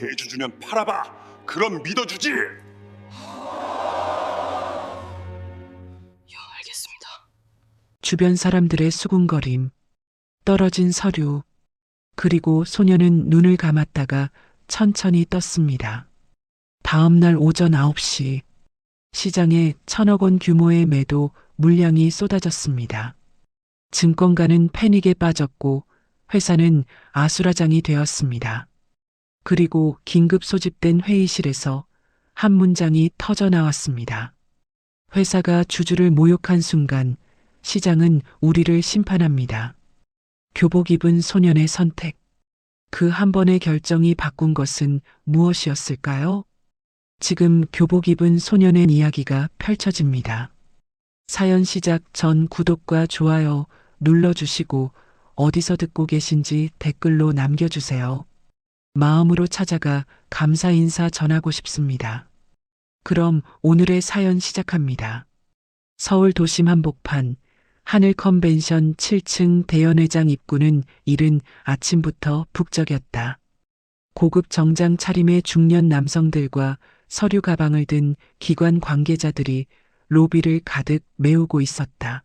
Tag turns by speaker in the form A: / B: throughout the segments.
A: 대주 주면 팔아봐. 그럼 믿어주지.
B: 알겠습니다.
C: 주변 사람들의 수군거림, 떨어진 서류, 그리고 소녀는 눈을 감았다가 천천히 떴습니다. 다음 날 오전 9시, 시장에 1,000억 원 규모의 매도 물량이 쏟아졌습니다. 증권가는 패닉에 빠졌고 회사는 아수라장이 되었습니다. 그리고 긴급 소집된 회의실에서 한 문장이 터져 나왔습니다. 회사가 주주를 모욕한 순간 시장은 우리를 심판합니다. 교복 입은 소년의 선택. 그 한 번의 결정이 바꾼 것은 무엇이었을까요? 지금 교복 입은 소년의 이야기가 펼쳐집니다. 사연 시작 전 구독과 좋아요 눌러주시고 어디서 듣고 계신지 댓글로 남겨주세요. 마음으로 찾아가 감사 인사 전하고 싶습니다. 그럼 오늘의 사연 시작합니다. 서울 도심 한복판 하늘 컨벤션 7층 대연회장 입구는 이른 아침부터 북적였다. 고급 정장 차림의 중년 남성들과 서류 가방을 든 기관 관계자들이 로비를 가득 메우고 있었다.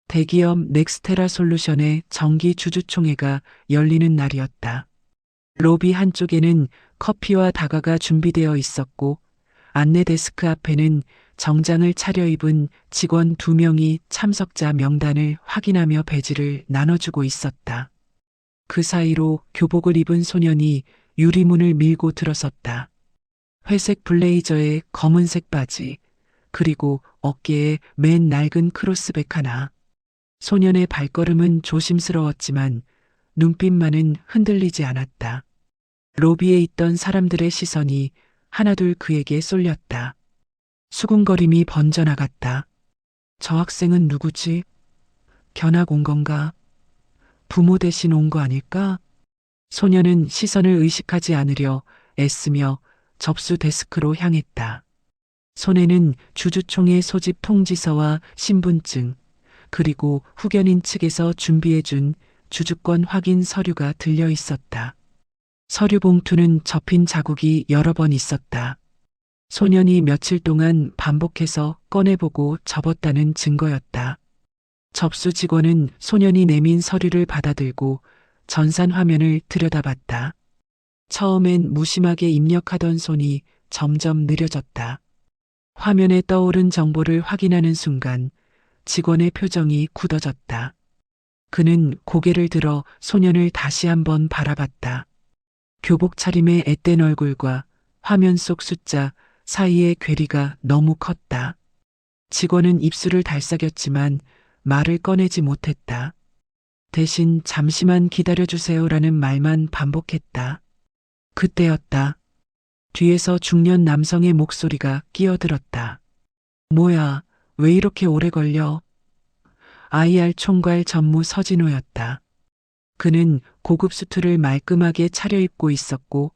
C: 대기업 넥스테라 솔루션의 정기 주주총회가 열리는 날이었다. 로비 한쪽에는 커피와 다과가 준비되어 있었고 안내 데스크 앞에는 정장을 차려입은 직원 2명이 참석자 명단을 확인하며 배지를 나눠주고 있었다. 그 사이로 교복을 입은 소년이 유리문을 밀고 들어섰다. 회색 블레이저에 검은색 바지, 그리고 어깨에 맨 낡은 크로스백 하나. 소년의 발걸음은 조심스러웠지만 눈빛만은 흔들리지 않았다. 로비에 있던 사람들의 시선이 하나둘 그에게 쏠렸다. 수군거림이 번져나갔다. 저 학생은 누구지? 견학 온 건가? 부모 대신 온 거 아닐까? 소년은 시선을 의식하지 않으려 애쓰며 접수 데스크로 향했다. 손에는 주주총회 소집 통지서와 신분증, 그리고 후견인 측에서 준비해준 주주권 확인 서류가 들려 있었다. 서류 봉투는 접힌 자국이 여러 번 있었다. 소년이 며칠 동안 반복해서 꺼내보고 접었다는 증거였다. 접수 직원은 소년이 내민 서류를 받아들고 전산 화면을 들여다봤다. 처음엔 무심하게 입력하던 손이 점점 느려졌다. 화면에 떠오른 정보를 확인하는 순간 직원의 표정이 굳어졌다. 그는 고개를 들어 소년을 다시 한번 바라봤다. 교복 차림의 앳된 얼굴과 화면 속 숫자 사이의 괴리가 너무 컸다. 직원은 입술을 달싹였지만 말을 꺼내지 못했다. 대신 잠시만 기다려주세요라는 말만 반복했다. 그때였다. 뒤에서 중년 남성의 목소리가 끼어들었다. 뭐야, 왜 이렇게 오래 걸려? IR 총괄 전무 서진호였다. 그는 고급 수트를 말끔하게 차려입고 있었고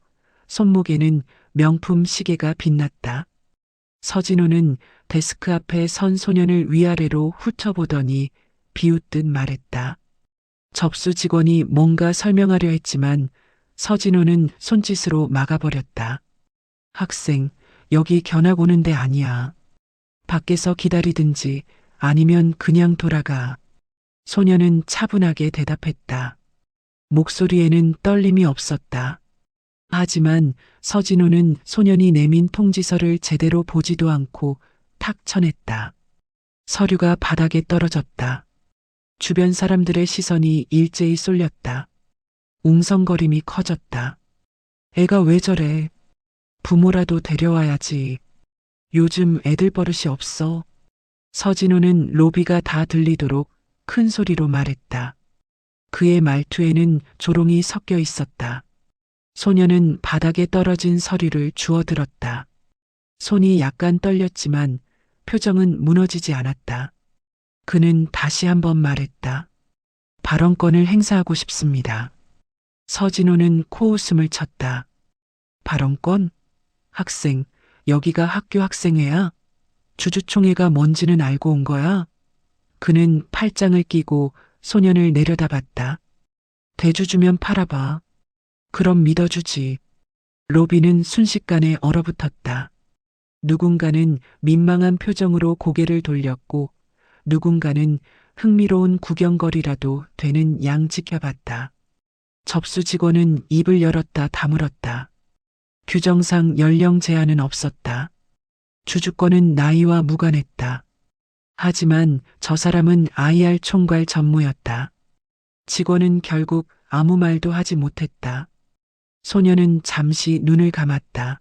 C: 손목에는 명품 시계가 빛났다. 서진호는 데스크 앞에 선 소년을 위아래로 훑어보더니 비웃듯 말했다. 접수 직원이 뭔가 설명하려 했지만 서진호는 손짓으로 막아버렸다. 학생, 여기 견학 오는 데 아니야. 밖에서 기다리든지 아니면 그냥 돌아가. 소년은 차분하게 대답했다. 목소리에는 떨림이 없었다. 하지만 서진호는 소년이 내민 통지서를 제대로 보지도 않고 탁 쳐냈다. 서류가 바닥에 떨어졌다. 주변 사람들의 시선이 일제히 쏠렸다. 웅성거림이 커졌다. 애가 왜 저래? 부모라도 데려와야지. 요즘 애들 버릇이 없어. 서진호는 로비가 다 들리도록 큰 소리로 말했다. 그의 말투에는 조롱이 섞여 있었다. 소녀는 바닥에 떨어진 서류를 주워들었다. 손이 약간 떨렸지만 표정은 무너지지 않았다. 그는 다시 한번 말했다. 발언권을 행사하고 싶습니다. 서진호는 코웃음을 쳤다. 발언권? 학생, 여기가 학교 학생회야? 주주총회가 뭔지는 알고 온 거야? 그는 팔짱을 끼고 소년을 내려다봤다. 대주 주면 팔아봐. 그럼 믿어주지. 로비는 순식간에 얼어붙었다. 누군가는 민망한 표정으로 고개를 돌렸고 누군가는 흥미로운 구경거리라도 되는 양 지켜봤다. 접수 직원은 입을 열었다 다물었다. 규정상 연령 제한은 없었다. 주주권은 나이와 무관했다. 하지만 저 사람은 IR 총괄 전무였다. 직원은 결국 아무 말도 하지 못했다. 소녀는 잠시 눈을 감았다.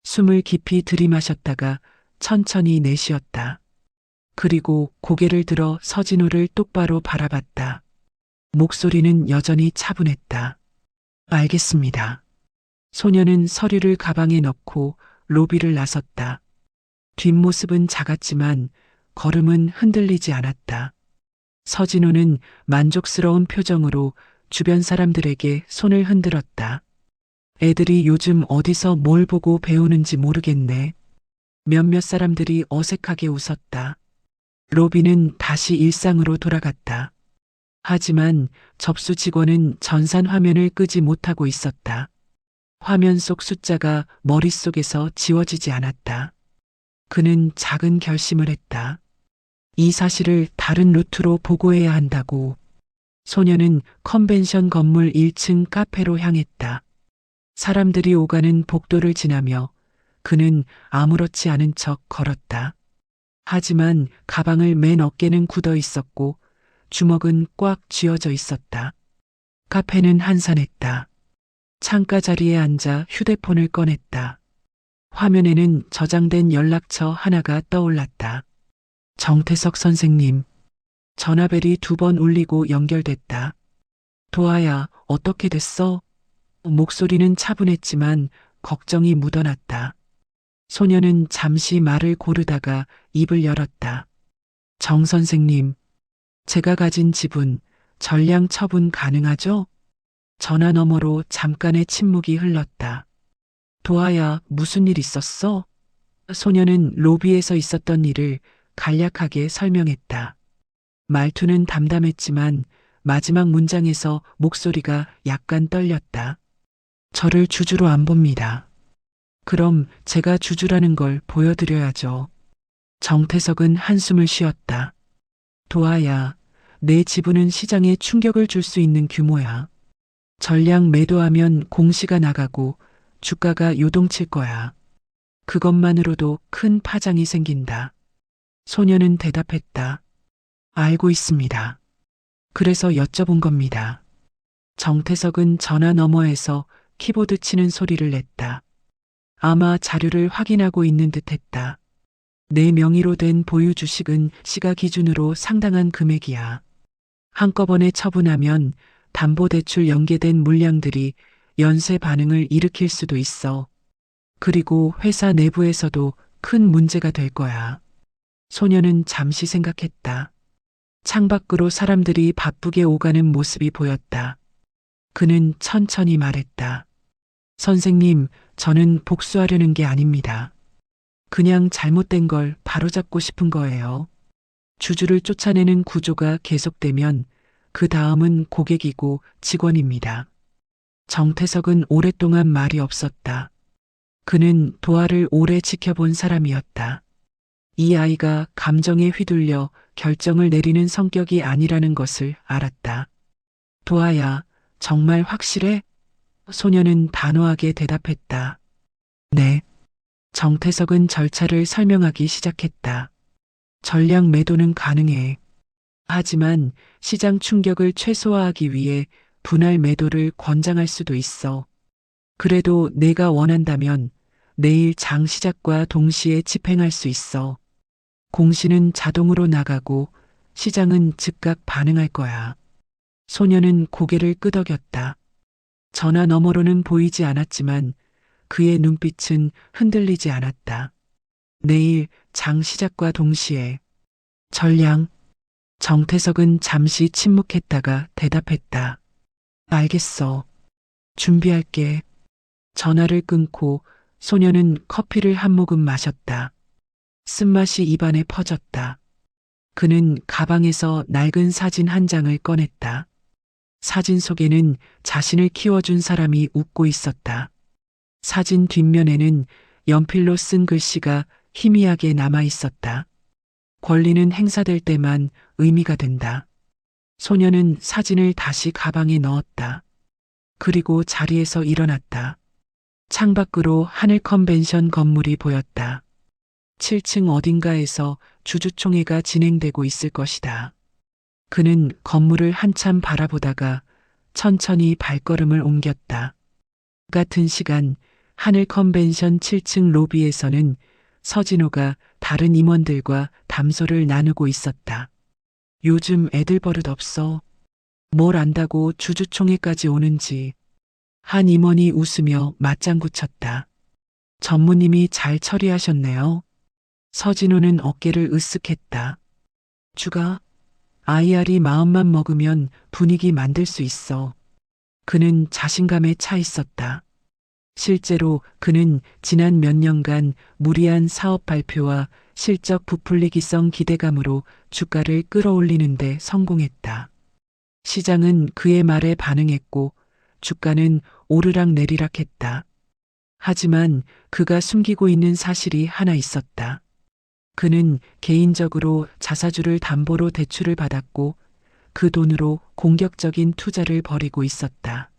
C: 숨을 깊이 들이마셨다가 천천히 내쉬었다. 그리고 고개를 들어 서진호를 똑바로 바라봤다. 목소리는 여전히 차분했다. 알겠습니다. 소녀는 서류를 가방에 넣고 로비를 나섰다. 뒷모습은 작았지만 걸음은 흔들리지 않았다. 서진호는 만족스러운 표정으로 주변 사람들에게 손을 흔들었다. 애들이 요즘 어디서 뭘 보고 배우는지 모르겠네. 몇몇 사람들이 어색하게 웃었다. 로비는 다시 일상으로 돌아갔다. 하지만 접수 직원은 전산 화면을 끄지 못하고 있었다. 화면 속 숫자가 머릿속에서 지워지지 않았다. 그는 작은 결심을 했다. 이 사실을 다른 루트로 보고해야 한다고. 소녀는 컨벤션 건물 1층 카페로 향했다. 사람들이 오가는 복도를 지나며 그는 아무렇지 않은 척 걸었다. 하지만 가방을 맨 어깨는 굳어 있었고 주먹은 꽉 쥐어져 있었다. 카페는 한산했다. 창가 자리에 앉아 휴대폰을 꺼냈다. 화면에는 저장된 연락처 하나가 떠올랐다. 정태석 선생님. 전화벨이 2번 울리고 연결됐다. 도아야, 어떻게 됐어? 목소리는 차분했지만 걱정이 묻어났다. 소녀는 잠시 말을 고르다가 입을 열었다. 정 선생님, 제가 가진 지분, 전량 처분 가능하죠? 전화 너머로 잠깐의 침묵이 흘렀다. 도아야, 무슨 일 있었어? 소녀는 로비에서 있었던 일을 간략하게 설명했다. 말투는 담담했지만 마지막 문장에서 목소리가 약간 떨렸다. 저를 주주로 안 봅니다. 그럼 제가 주주라는 걸 보여드려야죠. 정태석은 한숨을 쉬었다. 도아야, 내 지분은 시장에 충격을 줄 수 있는 규모야. 전량 매도하면 공시가 나가고 주가가 요동칠 거야. 그것만으로도 큰 파장이 생긴다. 소녀는 대답했다. 알고 있습니다. 그래서 여쭤본 겁니다. 정태석은 전화 너머에서 키보드 치는 소리를 냈다. 아마 자료를 확인하고 있는 듯 했다. 내 명의로 된 보유 주식은 시가 기준으로 상당한 금액이야. 한꺼번에 처분하면 담보대출 연계된 물량들이 연쇄 반응을 일으킬 수도 있어. 그리고 회사 내부에서도 큰 문제가 될 거야. 소녀는 잠시 생각했다. 창밖으로 사람들이 바쁘게 오가는 모습이 보였다. 그는 천천히 말했다. 선생님, 저는 복수하려는 게 아닙니다. 그냥 잘못된 걸 바로잡고 싶은 거예요. 주주를 쫓아내는 구조가 계속되면 그 다음은 고객이고 직원입니다. 정태석은 오랫동안 말이 없었다. 그는 도아를 오래 지켜본 사람이었다. 이 아이가 감정에 휘둘려 결정을 내리는 성격이 아니라는 것을 알았다. 도아야, 정말 확실해? 소녀는 단호하게 대답했다. 네. 정태석은 절차를 설명하기 시작했다. 전량 매도는 가능해. 하지만 시장 충격을 최소화하기 위해 분할 매도를 권장할 수도 있어. 그래도 내가 원한다면 내일 장 시작과 동시에 집행할 수 있어. 공시는 자동으로 나가고 시장은 즉각 반응할 거야. 소녀는 고개를 끄덕였다. 전화 너머로는 보이지 않았지만 그의 눈빛은 흔들리지 않았다. 내일 장 시작과 동시에. 전량. 정태석은 잠시 침묵했다가 대답했다. 알겠어. 준비할게. 전화를 끊고 소녀는 커피를 한 모금 마셨다. 쓴맛이 입안에 퍼졌다. 그는 가방에서 낡은 사진 한 장을 꺼냈다. 사진 속에는 자신을 키워준 사람이 웃고 있었다. 사진 뒷면에는 연필로 쓴 글씨가 희미하게 남아 있었다. 권리는 행사될 때만 의미가 된다. 소녀는 사진을 다시 가방에 넣었다. 그리고 자리에서 일어났다. 창밖으로 하늘 컨벤션 건물이 보였다. 7층 어딘가에서 주주총회가 진행되고 있을 것이다. 그는 건물을 한참 바라보다가 천천히 발걸음을 옮겼다. 같은 시간 하늘 컨벤션 7층 로비에서는 서진호가 다른 임원들과 담소를 나누고 있었다. 요즘 애들 버릇 없어. 뭘 안다고 주주총회까지 오는지. 한 임원이 웃으며 맞장구 쳤다. 전무님이 잘 처리하셨네요. 서진호는 어깨를 으쓱했다. 주가 IR이 마음만 먹으면 분위기 만들 수 있어. 그는 자신감에 차 있었다. 실제로 그는 지난 몇 년간 무리한 사업 발표와 실적 부풀리기성 기대감으로 주가를 끌어올리는데 성공했다. 시장은 그의 말에 반응했고 주가는 오르락 내리락 했다. 하지만 그가 숨기고 있는 사실이 하나 있었다. 그는 개인적으로 자사주를 담보로 대출을 받았고 그 돈으로 공격적인 투자를 벌이고 있었다.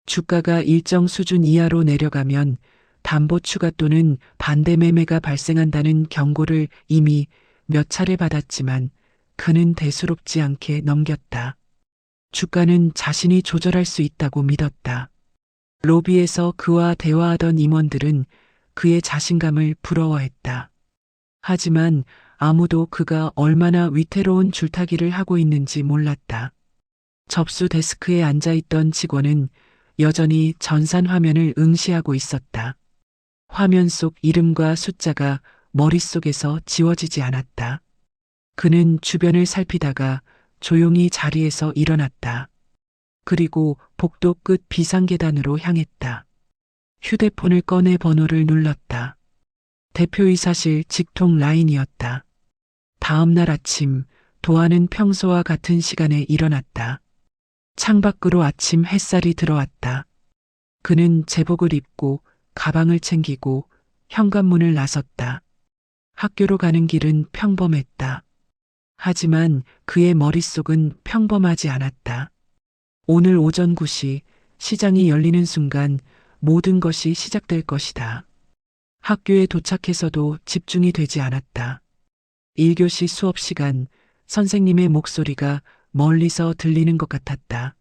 C: 주가가 일정 수준 이하로 내려가면 담보 추가 또는 반대 매매가 발생한다는 경고를 이미 몇 차례 받았지만 그는 대수롭지 않게 넘겼다. 주가는 자신이 조절할 수 있다고 믿었다. 로비에서 그와 대화하던 임원들은 그의 자신감을 부러워했다. 하지만 아무도 그가 얼마나 위태로운 줄타기를 하고 있는지 몰랐다. 접수 데스크에 앉아있던 직원은 여전히 전산 화면을 응시하고 있었다. 화면 속 이름과 숫자가 머릿속에서 지워지지 않았다. 그는 주변을 살피다가 조용히 자리에서 일어났다. 그리고 복도 끝 비상계단으로 향했다. 휴대폰을 꺼내 번호를 눌렀다. 대표이사실 직통 라인이었다. 다음 날 아침 도아는 평소와 같은 시간에 일어났다. 창밖으로 아침 햇살이 들어왔다. 그는 제복을 입고 가방을 챙기고 현관문을 나섰다. 학교로 가는 길은 평범했다. 하지만 그의 머릿속은 평범하지 않았다. 오늘 오전 9시 시장이 열리는 순간 모든 것이 시작될 것이다. 학교에 도착해서도 집중이 되지 않았다. 1교시 수업 시간 선생님의 목소리가 멀리서 들리는 것 같았다.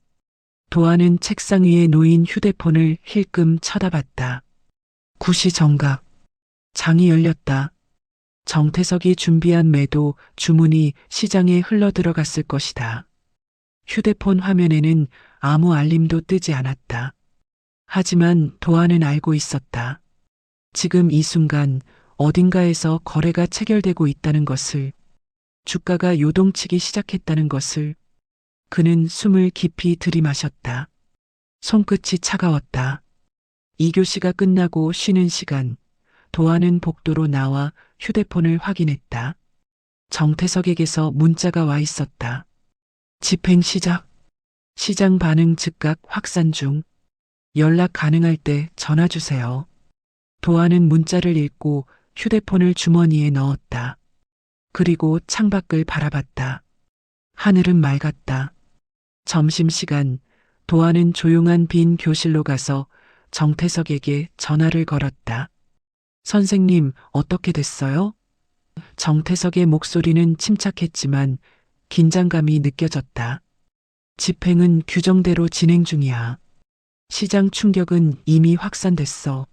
C: 도아는 책상 위에 놓인 휴대폰을 힐끔 쳐다봤다. 9시 정각. 장이 열렸다. 정태석이 준비한 매도 주문이 시장에 흘러들어갔을 것이다. 휴대폰 화면에는 아무 알림도 뜨지 않았다. 하지만 도아는 알고 있었다. 지금 이 순간 어딘가에서 거래가 체결되고 있다는 것을, 주가가 요동치기 시작했다는 것을. 그는 숨을 깊이 들이마셨다. 손끝이 차가웠다. 2교시가 끝나고 쉬는 시간, 도아는 복도로 나와 휴대폰을 확인했다. 정태석에게서 문자가 와 있었다. 집행 시작. 시장 반응 즉각 확산 중. 연락 가능할 때 전화 주세요. 도아는 문자를 읽고 휴대폰을 주머니에 넣었다. 그리고 창밖을 바라봤다. 하늘은 맑았다. 점심시간, 도아는 조용한 빈 교실로 가서 정태석에게 전화를 걸었다. 선생님, 어떻게 됐어요? 정태석의 목소리는 침착했지만 긴장감이 느껴졌다. 집행은 규정대로 진행 중이야. 시장 충격은 이미 확산됐어.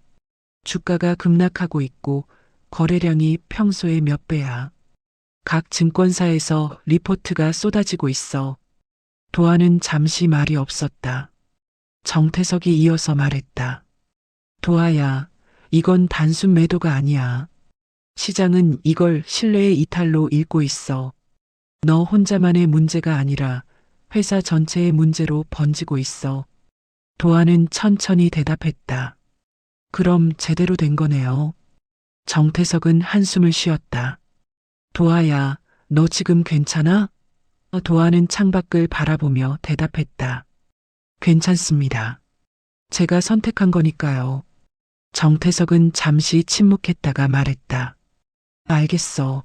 C: 주가가 급락하고 있고 거래량이 평소의 몇 배야. 각 증권사에서 리포트가 쏟아지고 있어. 도아는 잠시 말이 없었다. 정태석이 이어서 말했다. 도아야, 이건 단순 매도가 아니야. 시장은 이걸 신뢰의 이탈로 읽고 있어. 너 혼자만의 문제가 아니라 회사 전체의 문제로 번지고 있어. 도아는 천천히 대답했다. 그럼 제대로 된 거네요. 정태석은 한숨을 쉬었다. 도아야, 너 지금 괜찮아? 도아는 창밖을 바라보며 대답했다. 괜찮습니다. 제가 선택한 거니까요. 정태석은 잠시 침묵했다가 말했다. 알겠어.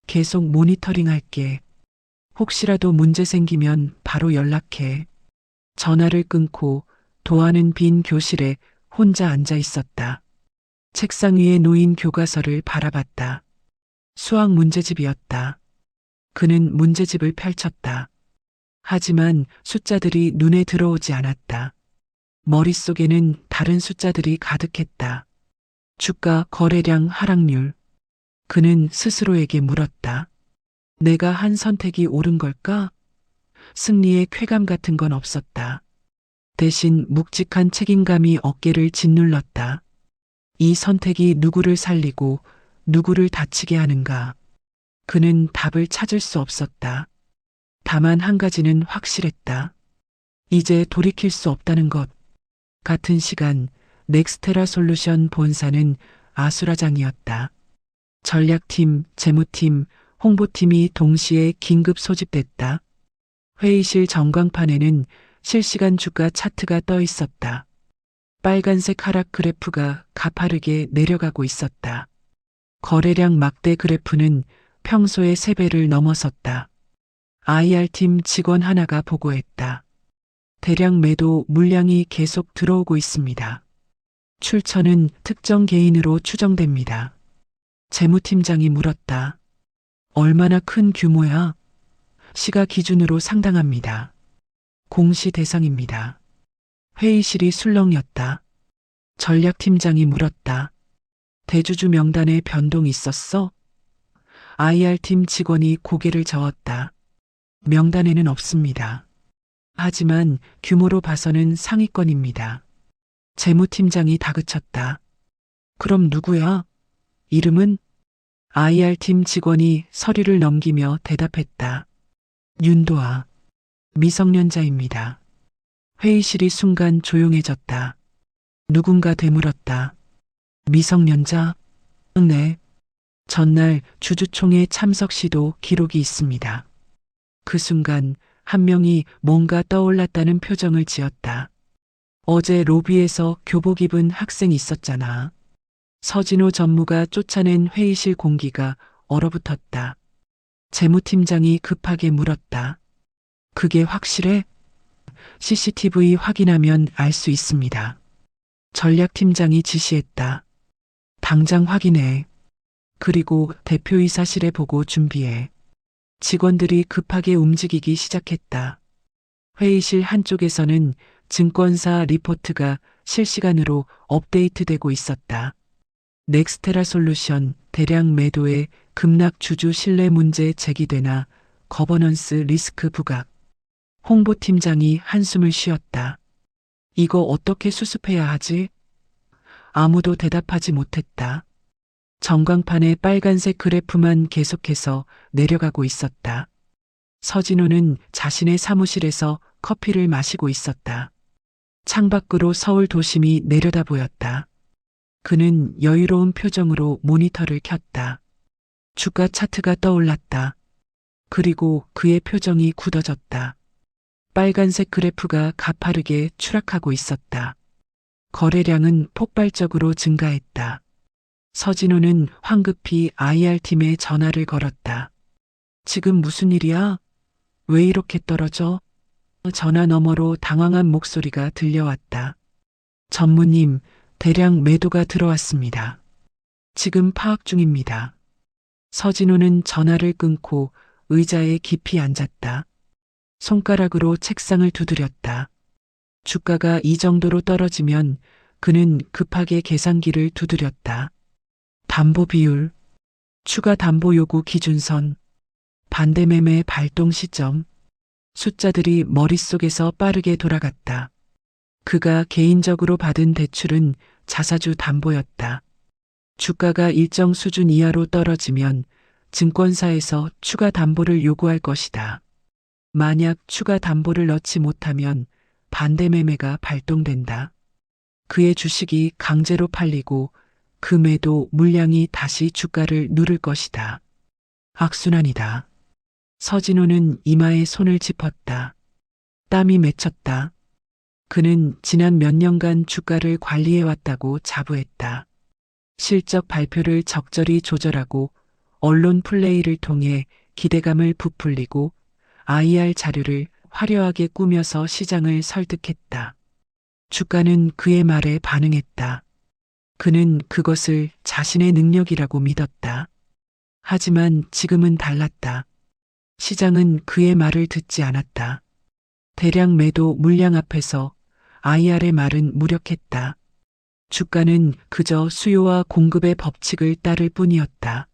C: 계속 모니터링 할게. 혹시라도 문제 생기면 바로 연락해. 전화를 끊고 도하는 빈 교실에 혼자 앉아 있었다. 책상 위에 놓인 교과서를 바라봤다. 수학 문제집이었다. 그는 문제집을 펼쳤다. 하지만 숫자들이 눈에 들어오지 않았다. 머릿속에는 다른 숫자들이 가득했다. 주가 거래량 하락률. 그는 스스로에게 물었다. 내가 한 선택이 옳은 걸까? 승리의 쾌감 같은 건 없었다. 대신 묵직한 책임감이 어깨를 짓눌렀다. 이 선택이 누구를 살리고 누구를 다치게 하는가? 그는 답을 찾을 수 없었다. 다만 한 가지는 확실했다. 이제 돌이킬 수 없다는 것. 같은 시간 넥스테라 솔루션 본사는 아수라장이었다. 전략팀, 재무팀, 홍보팀이 동시에 긴급 소집됐다. 회의실 전광판에는 실시간 주가 차트가 떠 있었다. 빨간색 하락 그래프가 가파르게 내려가고 있었다. 거래량 막대 그래프는 평소의 3배를 넘어섰다. IR팀 직원 하나가 보고했다. 대량 매도 물량이 계속 들어오고 있습니다. 출처는 특정 개인으로 추정됩니다. 재무팀장이 물었다. 얼마나 큰 규모야? 시가 기준으로 상당합니다. 공시 대상입니다. 회의실이 술렁였다. 전략팀장이 물었다. 대주주 명단에 변동 있었어? IR팀 직원이 고개를 저었다. 명단에는 없습니다. 하지만 규모로 봐서는 상위권입니다. 재무팀장이 다그쳤다. 그럼 누구야? 이름은? IR팀 직원이 서류를 넘기며 대답했다. 윤도아. 미성년자입니다. 회의실이 순간 조용해졌다. 누군가 되물었다. 미성년자? 네. 전날 주주총회 참석 시도 기록이 있습니다. 그 순간 한 명이 뭔가 떠올랐다는 표정을 지었다. 어제 로비에서 교복 입은 학생 있었잖아. 서진호 전무가 쫓아낸 회의실 공기가 얼어붙었다. 재무팀장이 급하게 물었다. 그게 확실해? CCTV 확인하면 알 수 있습니다. 전략팀장이 지시했다. 당장 확인해. 그리고 대표이사실에 보고 준비해. 직원들이 급하게 움직이기 시작했다. 회의실 한쪽에서는 증권사 리포트가 실시간으로 업데이트되고 있었다. 넥스테라 솔루션 대량 매도에 급락 주주 신뢰 문제 제기되나 거버넌스 리스크 부각. 홍보팀장이 한숨을 쉬었다. 이거 어떻게 수습해야 하지? 아무도 대답하지 못했다. 전광판의 빨간색 그래프만 계속해서 내려가고 있었다. 서진호는 자신의 사무실에서 커피를 마시고 있었다. 창밖으로 서울 도심이 내려다 보였다. 그는 여유로운 표정으로 모니터를 켰다. 주가 차트가 떠올랐다. 그리고 그의 표정이 굳어졌다. 빨간색 그래프가 가파르게 추락하고 있었다. 거래량은 폭발적으로 증가했다. 서진호는 황급히 IR팀에 전화를 걸었다. 지금 무슨 일이야? 왜 이렇게 떨어져? 전화 너머로 당황한 목소리가 들려왔다. 전무님, 대량 매도가 들어왔습니다. 지금 파악 중입니다. 서진호는 전화를 끊고 의자에 깊이 앉았다. 손가락으로 책상을 두드렸다. 주가가 이 정도로 떨어지면 그는 급하게 계산기를 두드렸다. 담보 비율, 추가 담보 요구 기준선, 반대매매 발동 시점. 숫자들이 머릿속에서 빠르게 돌아갔다. 그가 개인적으로 받은 대출은 자사주 담보였다. 주가가 일정 수준 이하로 떨어지면 증권사에서 추가 담보를 요구할 것이다. 만약 추가 담보를 넣지 못하면 반대매매가 발동된다. 그의 주식이 강제로 팔리고 그 매도 물량이 다시 주가를 누를 것이다. 악순환이다. 서진호는 이마에 손을 짚었다. 땀이 맺혔다. 그는 지난 몇 년간 주가를 관리해왔다고 자부했다. 실적 발표를 적절히 조절하고 언론 플레이를 통해 기대감을 부풀리고 IR 자료를 화려하게 꾸며서 시장을 설득했다. 주가는 그의 말에 반응했다. 그는 그것을 자신의 능력이라고 믿었다. 하지만 지금은 달랐다. 시장은 그의 말을 듣지 않았다. 대량 매도 물량 앞에서 IR의 말은 무력했다. 주가는 그저 수요와 공급의 법칙을 따를 뿐이었다.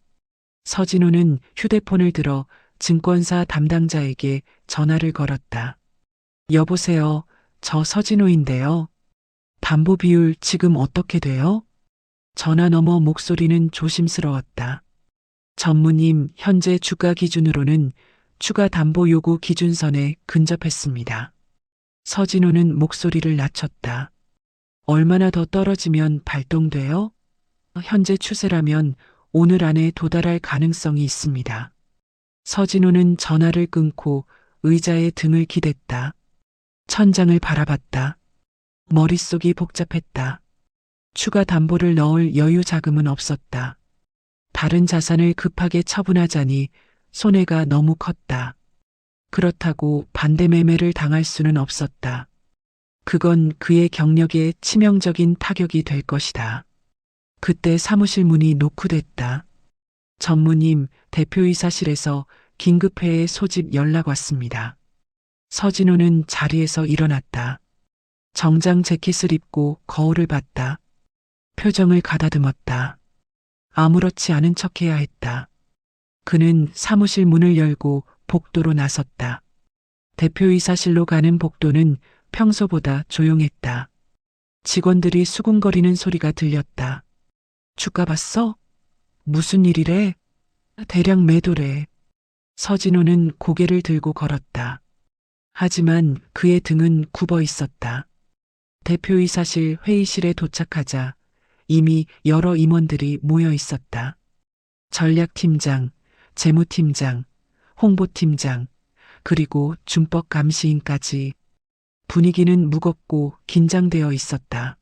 C: 서진호는 휴대폰을 들어 증권사 담당자에게 전화를 걸었다. 여보세요. 저 서진호인데요. 담보 비율 지금 어떻게 돼요? 전화 너머 목소리는 조심스러웠다. 전무님, 현재 주가 기준으로는 추가 담보 요구 기준선에 근접했습니다. 서진호는 목소리를 낮췄다. 얼마나 더 떨어지면 발동돼요? 현재 추세라면 오늘 안에 도달할 가능성이 있습니다. 서진호는 전화를 끊고 의자에 등을 기댔다. 천장을 바라봤다. 머릿속이 복잡했다. 추가 담보를 넣을 여유 자금은 없었다. 다른 자산을 급하게 처분하자니 손해가 너무 컸다. 그렇다고 반대 매매를 당할 수는 없었다. 그건 그의 경력에 치명적인 타격이 될 것이다. 그때 사무실 문이 노크됐다. 전무님, 대표이사실에서 긴급회의 소집 연락 왔습니다. 서진호는 자리에서 일어났다. 정장 재킷을 입고 거울을 봤다. 표정을 가다듬었다. 아무렇지 않은 척해야 했다. 그는 사무실 문을 열고 복도로 나섰다. 대표이사실로 가는 복도는 평소보다 조용했다. 직원들이 수군거리는 소리가 들렸다. 주가 봤어? 무슨 일이래? 대량 매도래. 서진호는 고개를 들고 걸었다. 하지만 그의 등은 굽어 있었다. 대표이사실 회의실에 도착하자 이미 여러 임원들이 모여 있었다. 전략팀장, 재무팀장, 홍보팀장, 그리고 준법 감시인까지. 분위기는 무겁고 긴장되어 있었다.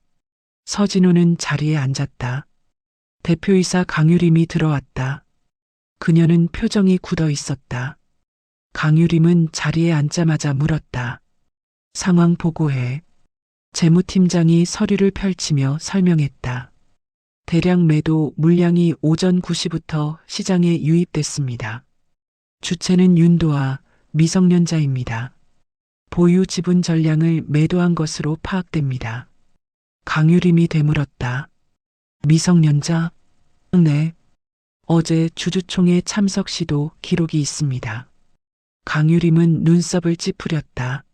C: 서진호는 자리에 앉았다. 대표이사 강유림이 들어왔다. 그녀는 표정이 굳어 있었다. 강유림은 자리에 앉자마자 물었다. 상황 보고해. 재무팀장이 서류를 펼치며 설명했다. 대량 매도 물량이 오전 9시부터 시장에 유입됐습니다. 주체는 윤도아, 미성년자입니다. 보유 지분 전량을 매도한 것으로 파악됩니다. 강유림이 되물었다. 미성년자? 네. 어제 주주총회 참석 시도 기록이 있습니다. 강유림은 눈썹을 찌푸렸다.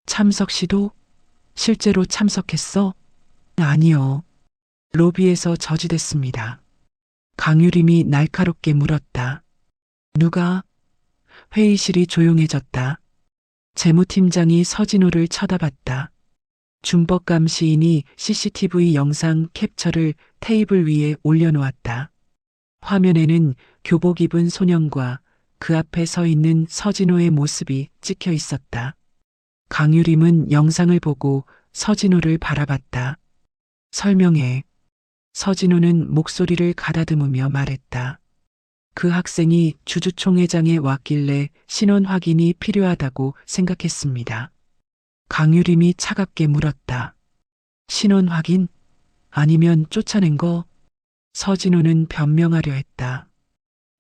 C: 참석 시도? 실제로 참석했어? 아니요. 로비에서 저지됐습니다. 강유림이 날카롭게 물었다. 누가? 회의실이 조용해졌다. 재무팀장이 서진호를 쳐다봤다. 준법감시인이 CCTV 영상 캡처를 테이블 위에 올려놓았다. 화면에는 교복 입은 소년과 그 앞에 서 있는 서진호의 모습이 찍혀 있었다. 강유림은 영상을 보고 서진호를 바라봤다. 설명해. 서진호는 목소리를 가다듬으며 말했다. 그 학생이 주주총회장에 왔길래 신원 확인이 필요하다고 생각했습니다. 강유림이 차갑게 물었다. 신원 확인? 아니면 쫓아낸 거? 서진호는 변명하려 했다.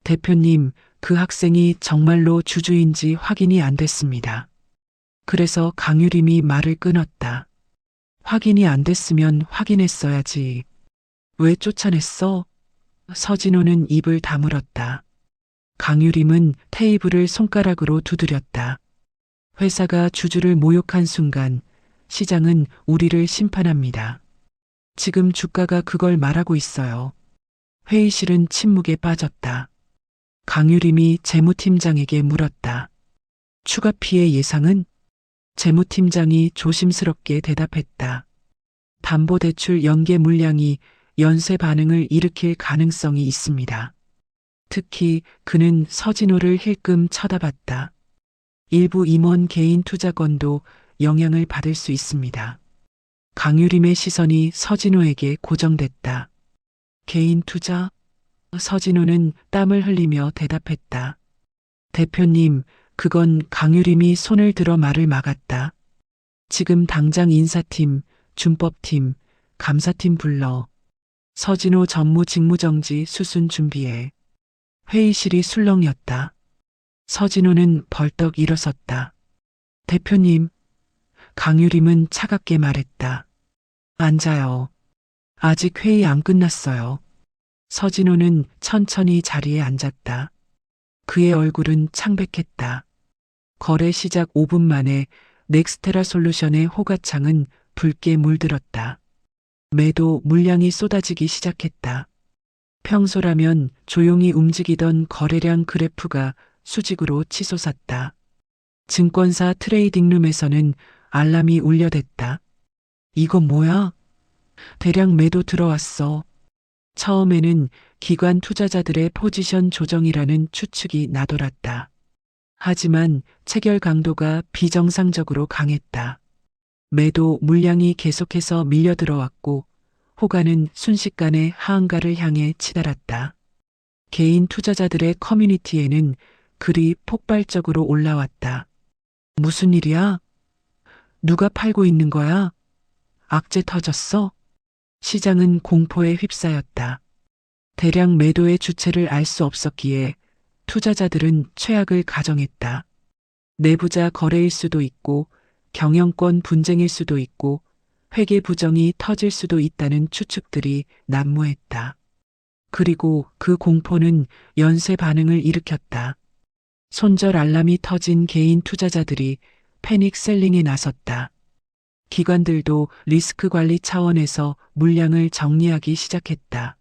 C: 대표님, 그 학생이 정말로 주주인지 확인이 안 됐습니다. 그래서 강유림이 말을 끊었다. 확인이 안 됐으면 확인했어야지. 왜 쫓아냈어? 서진호는 입을 다물었다. 강유림은 테이블을 손가락으로 두드렸다. 회사가 주주를 모욕한 순간 시장은 우리를 심판합니다. 지금 주가가 그걸 말하고 있어요. 회의실은 침묵에 빠졌다. 강유림이 재무팀장에게 물었다. 추가 피해 예상은? 재무팀장이 조심스럽게 대답했다. 담보대출 연계 물량이 연쇄 반응을 일으킬 가능성이 있습니다. 특히 그는 서진호를 힐끔 쳐다봤다. 일부 임원 개인 투자건도 영향을 받을 수 있습니다. 강유림의 시선이 서진호에게 고정됐다. 개인 투자? 서진호는 땀을 흘리며 대답했다. 대표님, 그건 강유림이 손을 들어 말을 막았다. 지금 당장 인사팀, 준법팀, 감사팀 불러. 서진호 전무 직무정지 수순 준비해. 회의실이 술렁였다. 서진호는 벌떡 일어섰다. 대표님, 강유림은 차갑게 말했다. 앉아요. 아직 회의 안 끝났어요. 서진호는 천천히 자리에 앉았다. 그의 얼굴은 창백했다. 거래 시작 5분 만에 넥스테라 솔루션의 호가창은 붉게 물들었다. 매도 물량이 쏟아지기 시작했다. 평소라면 조용히 움직이던 거래량 그래프가 수직으로 치솟았다. 증권사 트레이딩룸에서는 알람이 울려댔다. 이거 뭐야? 대량 매도 들어왔어. 처음에는 기관 투자자들의 포지션 조정이라는 추측이 나돌았다. 하지만 체결 강도가 비정상적으로 강했다. 매도 물량이 계속해서 밀려 들어왔고 호가는 순식간에 하한가를 향해 치달았다. 개인 투자자들의 커뮤니티에는 글이 폭발적으로 올라왔다. 무슨 일이야? 누가 팔고 있는 거야? 악재 터졌어? 시장은 공포에 휩싸였다. 대량 매도의 주체를 알 수 없었기에 투자자들은 최악을 가정했다. 내부자 거래일 수도 있고 경영권 분쟁일 수도 있고 회계 부정이 터질 수도 있다는 추측들이 난무했다. 그리고 그 공포는 연쇄 반응을 일으켰다. 손절 알람이 터진 개인 투자자들이 패닉 셀링에 나섰다. 기관들도 리스크 관리 차원에서 물량을 정리하기 시작했다.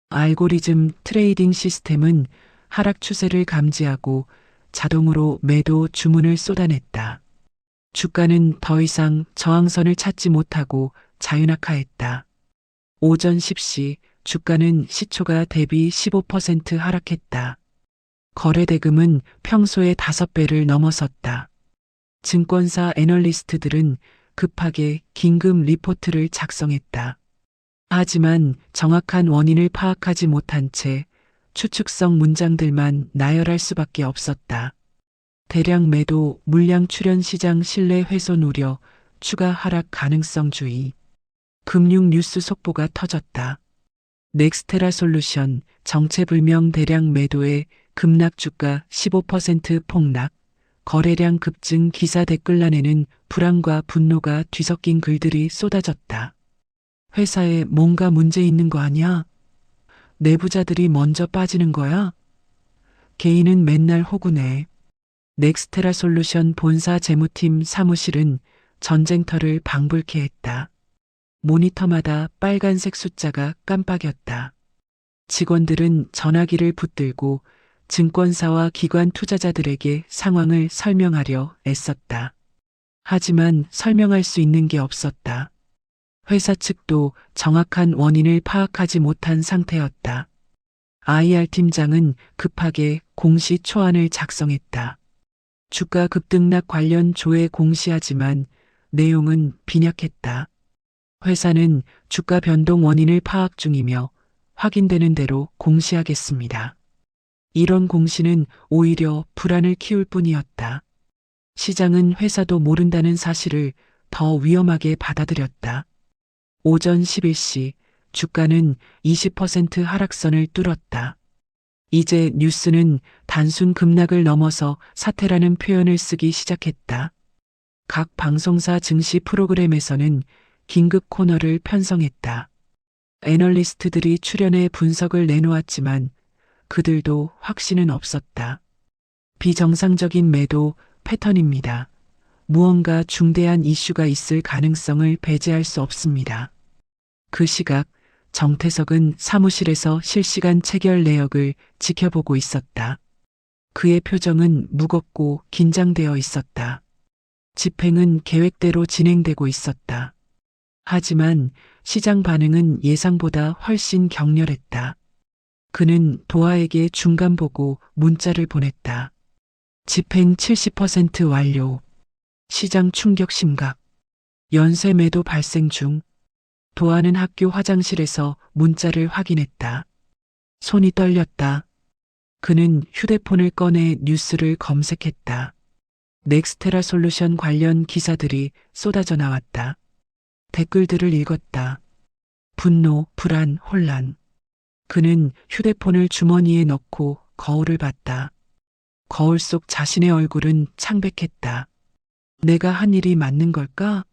C: 알고리즘 트레이딩 시스템은 하락 추세를 감지하고 자동으로 매도 주문을 쏟아냈다. 주가는 더 이상 저항선을 찾지 못하고 자유낙하했다. 오전 10시 주가는 시초가 대비 15% 하락했다. 거래 대금은 평소의 5배를 넘어섰다. 증권사 애널리스트들은 급하게 긴급 리포트를 작성했다. 하지만 정확한 원인을 파악하지 못한 채 추측성 문장들만 나열할 수밖에 없었다. 대량 매도, 물량 출현 시장 신뢰 훼손 우려, 추가 하락 가능성주의. 금융 뉴스 속보가 터졌다. 넥스테라 솔루션, 정체불명 대량 매도에 급락 주가 15% 폭락, 거래량 급증 기사 댓글란에는 불안과 분노가 뒤섞인 글들이 쏟아졌다. 회사에 뭔가 문제 있는 거 아니야? 내부자들이 먼저 빠지는 거야? 개인은 맨날 호구네. 넥스테라 솔루션 본사 재무팀 사무실은 전쟁터를 방불케 했다. 모니터마다 빨간색 숫자가 깜빡였다. 직원들은 전화기를 붙들고 증권사와 기관 투자자들에게 상황을 설명하려 애썼다. 하지만 설명할 수 있는 게 없었다. 회사 측도 정확한 원인을 파악하지 못한 상태였다. IR 팀장은 급하게 공시 초안을 작성했다. 주가 급등락 관련 조회 공시하지만 내용은 빈약했다. 회사는 주가 변동 원인을 파악 중이며 확인되는 대로 공시하겠습니다. 이런 공시는 오히려 불안을 키울 뿐이었다. 시장은 회사도 모른다는 사실을 더 위험하게 받아들였다. 오전 11시 주가는 20% 하락선을 뚫었다. 이제 뉴스는 단순 급락을 넘어서 사태라는 표현을 쓰기 시작했다. 각 방송사 증시 프로그램에서는 긴급 코너를 편성했다. 애널리스트들이 출연해 분석을 내놓았지만 그들도 확신은 없었다. 비정상적인 매도 패턴입니다. 무언가 중대한 이슈가 있을 가능성을 배제할 수 없습니다. 그 시각 정태석은 사무실에서 실시간 체결 내역을 지켜보고 있었다. 그의 표정은 무겁고 긴장되어 있었다. 집행은 계획대로 진행되고 있었다. 하지만 시장 반응은 예상보다 훨씬 격렬했다. 그는 도하에게 중간 보고 문자를 보냈다. 집행 70% 완료. 시장 충격 심각. 연쇄 매도 발생 중. 도하는 학교 화장실에서 문자를 확인했다. 손이 떨렸다. 그는 휴대폰을 꺼내 뉴스를 검색했다. 넥스테라 솔루션 관련 기사들이 쏟아져 나왔다. 댓글들을 읽었다. 분노, 불안, 혼란. 그는 휴대폰을 주머니에 넣고 거울을 봤다. 거울 속 자신의 얼굴은 창백했다. 내가 한 일이 맞는 걸까?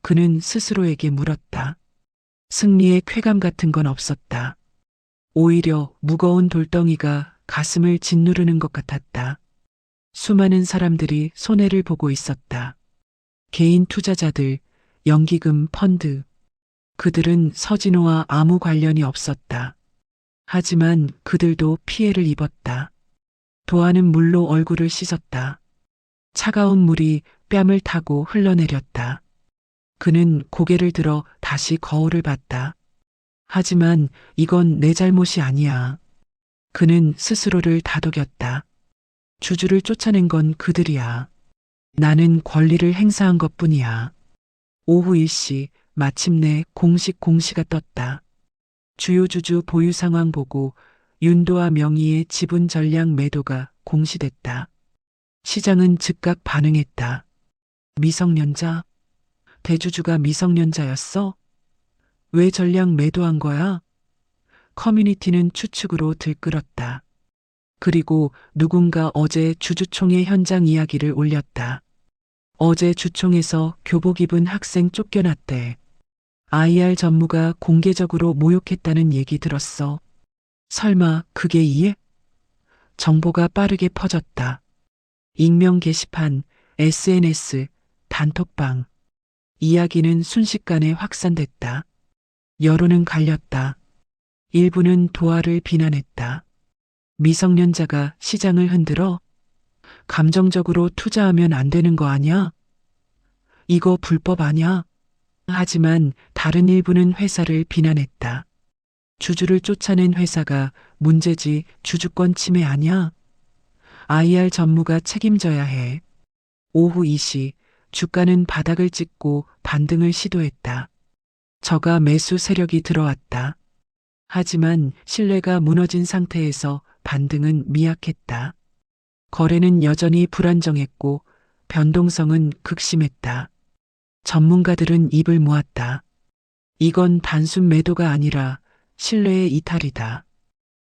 C: 그는 스스로에게 물었다. 승리의 쾌감 같은 건 없었다. 오히려 무거운 돌덩이가 가슴을 짓누르는 것 같았다. 수많은 사람들이 손해를 보고 있었다. 개인 투자자들, 연기금 펀드. 그들은 서진호와 아무 관련이 없었다. 하지만 그들도 피해를 입었다. 도하는 물로 얼굴을 씻었다. 차가운 물이 뺨을 타고 흘러내렸다. 그는 고개를 들어 다시 거울을 봤다. 하지만 이건 내 잘못이 아니야. 그는 스스로를 다독였다. 주주를 쫓아낸 건 그들이야. 나는 권리를 행사한 것뿐이야. 오후 1시 마침내 공식 공시가 떴다. 주요 주주 보유 상황 보고 윤도아 명의의 지분 전량 매도가 공시됐다. 시장은 즉각 반응했다. 미성년자? 대주주가 미성년자였어? 왜 전량 매도한 거야? 커뮤니티는 추측으로 들끓었다. 그리고 누군가 어제 주주총회 현장 이야기를 올렸다. 어제 주총에서 교복 입은 학생 쫓겨났대. IR 전무가 공개적으로 모욕했다는 얘기 들었어. 설마 그게 이해? 정보가 빠르게 퍼졌다. 익명 게시판, SNS, 단톡방. 이야기는 순식간에 확산됐다. 여론은 갈렸다. 일부는 도하를 비난했다. 미성년자가 시장을 흔들어? 감정적으로 투자하면 안 되는 거 아니야? 이거 불법 아니야? 하지만 다른 일부는 회사를 비난했다. 주주를 쫓아낸 회사가 문제지 주주권 침해 아니야? IR 전무가 책임져야 해. 오후 2시 주가는 바닥을 찍고 반등을 시도했다. 저가 매수 세력이 들어왔다. 하지만 신뢰가 무너진 상태에서 반등은 미약했다. 거래는 여전히 불안정했고 변동성은 극심했다. 전문가들은 입을 모았다. 이건 단순 매도가 아니라 신뢰의 이탈이다.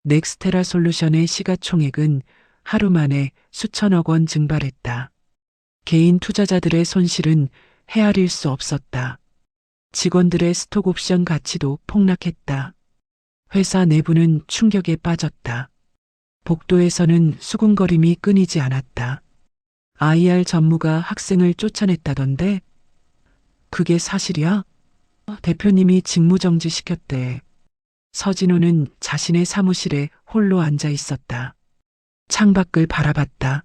C: 넥스테라 솔루션의 시가총액은 하루 만에 수천억 원 증발했다. 개인 투자자들의 손실은 헤아릴 수 없었다. 직원들의 스톡옵션 가치도 폭락했다. 회사 내부는 충격에 빠졌다. 복도에서는 수군거림이 끊이지 않았다. IR 전무가 학생을 쫓아냈다던데? 그게 사실이야? 대표님이 직무정지 시켰대. 서진호는 자신의 사무실에 홀로 앉아 있었다. 창밖을 바라봤다.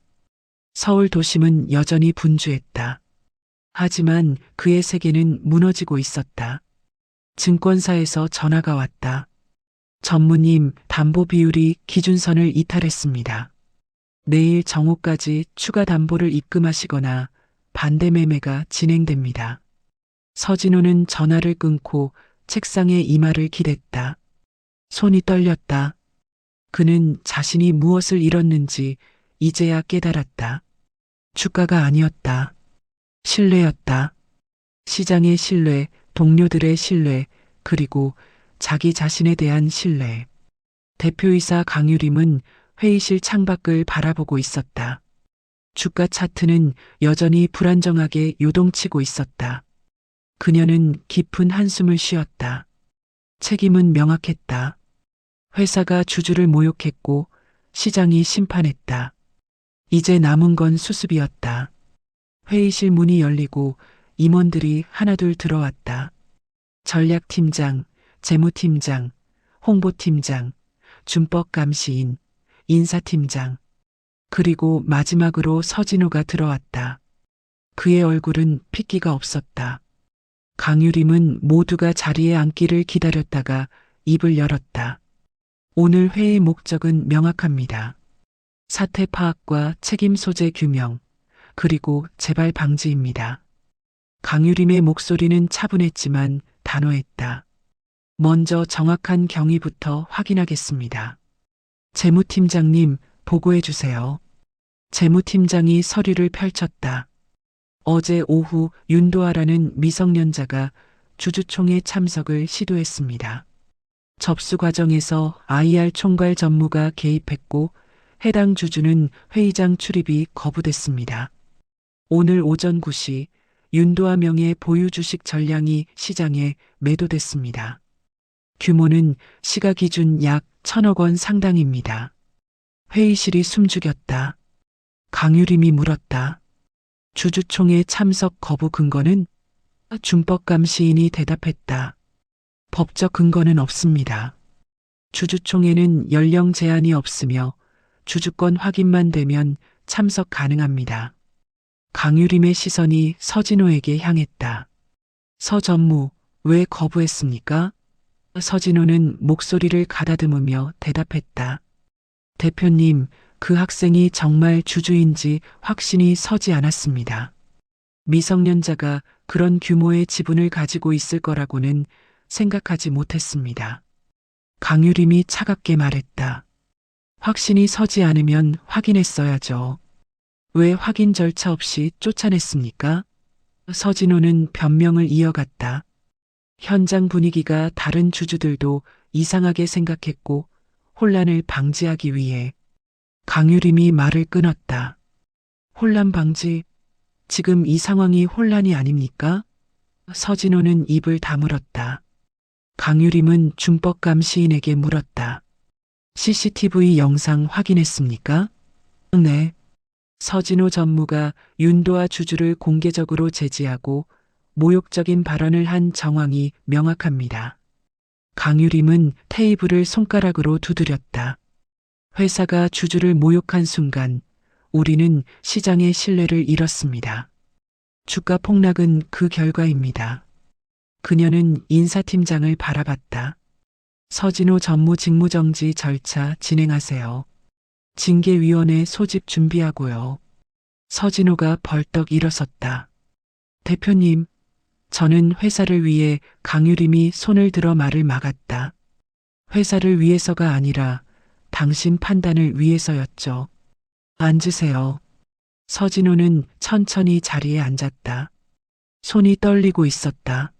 C: 서울 도심은 여전히 분주했다. 하지만 그의 세계는 무너지고 있었다. 증권사에서 전화가 왔다. 전무님, 담보 비율이 기준선을 이탈했습니다. 내일 정오까지 추가 담보를 입금하시거나 반대 매매가 진행됩니다. 서진호는 전화를 끊고 책상에 이마를 기댔다. 손이 떨렸다. 그는 자신이 무엇을 잃었는지 이제야 깨달았다. 주가가 아니었다. 신뢰였다. 시장의 신뢰, 동료들의 신뢰, 그리고 자기 자신에 대한 신뢰. 대표이사 강유림은 회의실 창밖을 바라보고 있었다. 주가 차트는 여전히 불안정하게 요동치고 있었다. 그녀는 깊은 한숨을 쉬었다. 책임은 명확했다. 회사가 주주를 모욕했고 시장이 심판했다. 이제 남은 건 수습이었다. 회의실 문이 열리고 임원들이 하나둘 들어왔다. 전략팀장, 재무팀장, 홍보팀장, 준법감시인, 인사팀장, 그리고 마지막으로 서진호가 들어왔다. 그의 얼굴은 핏기가 없었다. 강유림은 모두가 자리에 앉기를 기다렸다가 입을 열었다. 오늘 회의 목적은 명확합니다. 사태 파악과 책임 소재 규명, 그리고 재발 방지입니다. 강유림의 목소리는 차분했지만 단호했다. 먼저 정확한 경위부터 확인하겠습니다. 재무팀장님, 보고해 주세요. 재무팀장이 서류를 펼쳤다. 어제 오후 윤도아라는 미성년자가 주주총회 참석을 시도했습니다. 접수 과정에서 IR 총괄 전무가 개입했고 해당 주주는 회의장 출입이 거부됐습니다. 오늘 오전 9시 윤도아 명의 보유 주식 전량이 시장에 매도됐습니다. 규모는 시가 기준 약 1,000억 원 상당입니다. 회의실이 숨죽였다. 강유림이 물었다. 주주총회 참석 거부 근거는? 준법감시인이 대답했다. 법적 근거는 없습니다. 주주총회는 연령 제한이 없으며 주주권 확인만 되면 참석 가능합니다. 강유림의 시선이 서진호에게 향했다. 서 전무, 왜 거부했습니까? 서진호는 목소리를 가다듬으며 대답했다. 대표님, 그 학생이 정말 주주인지 확신이 서지 않았습니다. 미성년자가 그런 규모의 지분을 가지고 있을 거라고는 생각하지 못했습니다. 강유림이 차갑게 말했다. 확신이 서지 않으면 확인했어야죠. 왜 확인 절차 없이 쫓아냈습니까? 서진호는 변명을 이어갔다. 현장 분위기가 다른 주주들도 이상하게 생각했고 혼란을 방지하기 위해. 강유림이 말을 끊었다. 혼란 방지? 지금 이 상황이 혼란이 아닙니까? 서진호는 입을 다물었다. 강유림은 준법감 시인에게 물었다. CCTV 영상 확인했습니까? 네. 서진호 전무가 윤도아 주주를 공개적으로 제지하고 모욕적인 발언을 한 정황이 명확합니다. 강유림은 테이블을 손가락으로 두드렸다. 회사가 주주를 모욕한 순간 우리는 시장의 신뢰를 잃었습니다. 주가 폭락은 그 결과입니다. 그녀는 인사팀장을 바라봤다. 서진호 전무 직무정지 절차 진행하세요. 징계위원회 소집 준비하고요. 서진호가 벌떡 일어섰다. 대표님, 저는 회사를 위해 강유림이 손을 들어 말을 막았다. 회사를 위해서가 아니라 당신 판단을 위해서였죠. 앉으세요. 서진호는 천천히 자리에 앉았다. 손이 떨리고 있었다.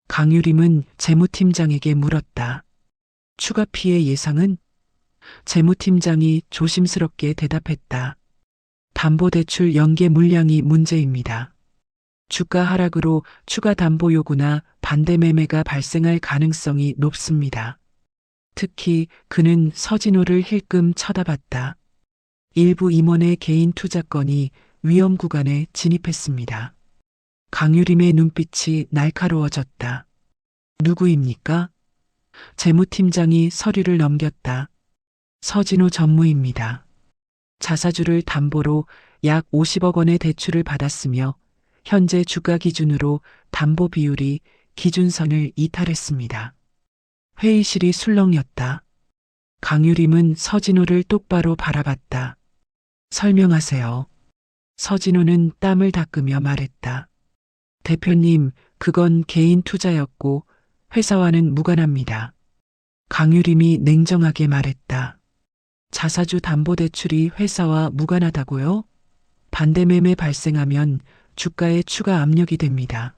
C: 강유림은 재무팀장에게 물었다. 추가 피해 예상은? 재무팀장이 조심스럽게 대답했다. 담보대출 연계 물량이 문제입니다. 주가 하락으로 추가 담보 요구나 반대 매매가 발생할 가능성이 높습니다. 특히 그는 서진호를 힐끔 쳐다봤다. 일부 임원의 개인 투자건이 위험 구간에 진입했습니다. 강유림의 눈빛이 날카로워졌다. 누구입니까? 재무팀장이 서류를 넘겼다. 서진호 전무입니다. 자사주를 담보로 약 50억 원의 대출을 받았으며 현재 주가 기준으로 담보 비율이 기준선을 이탈했습니다. 회의실이 술렁였다. 강유림은 서진호를 똑바로 바라봤다. 설명하세요. 서진호는 땀을 닦으며 말했다. 대표님, 그건 개인 투자였고 회사와는 무관합니다. 강유림이 냉정하게 말했다. 자사주 담보대출이 회사와 무관하다고요? 반대매매 발생하면 주가에 추가 압력이 됩니다.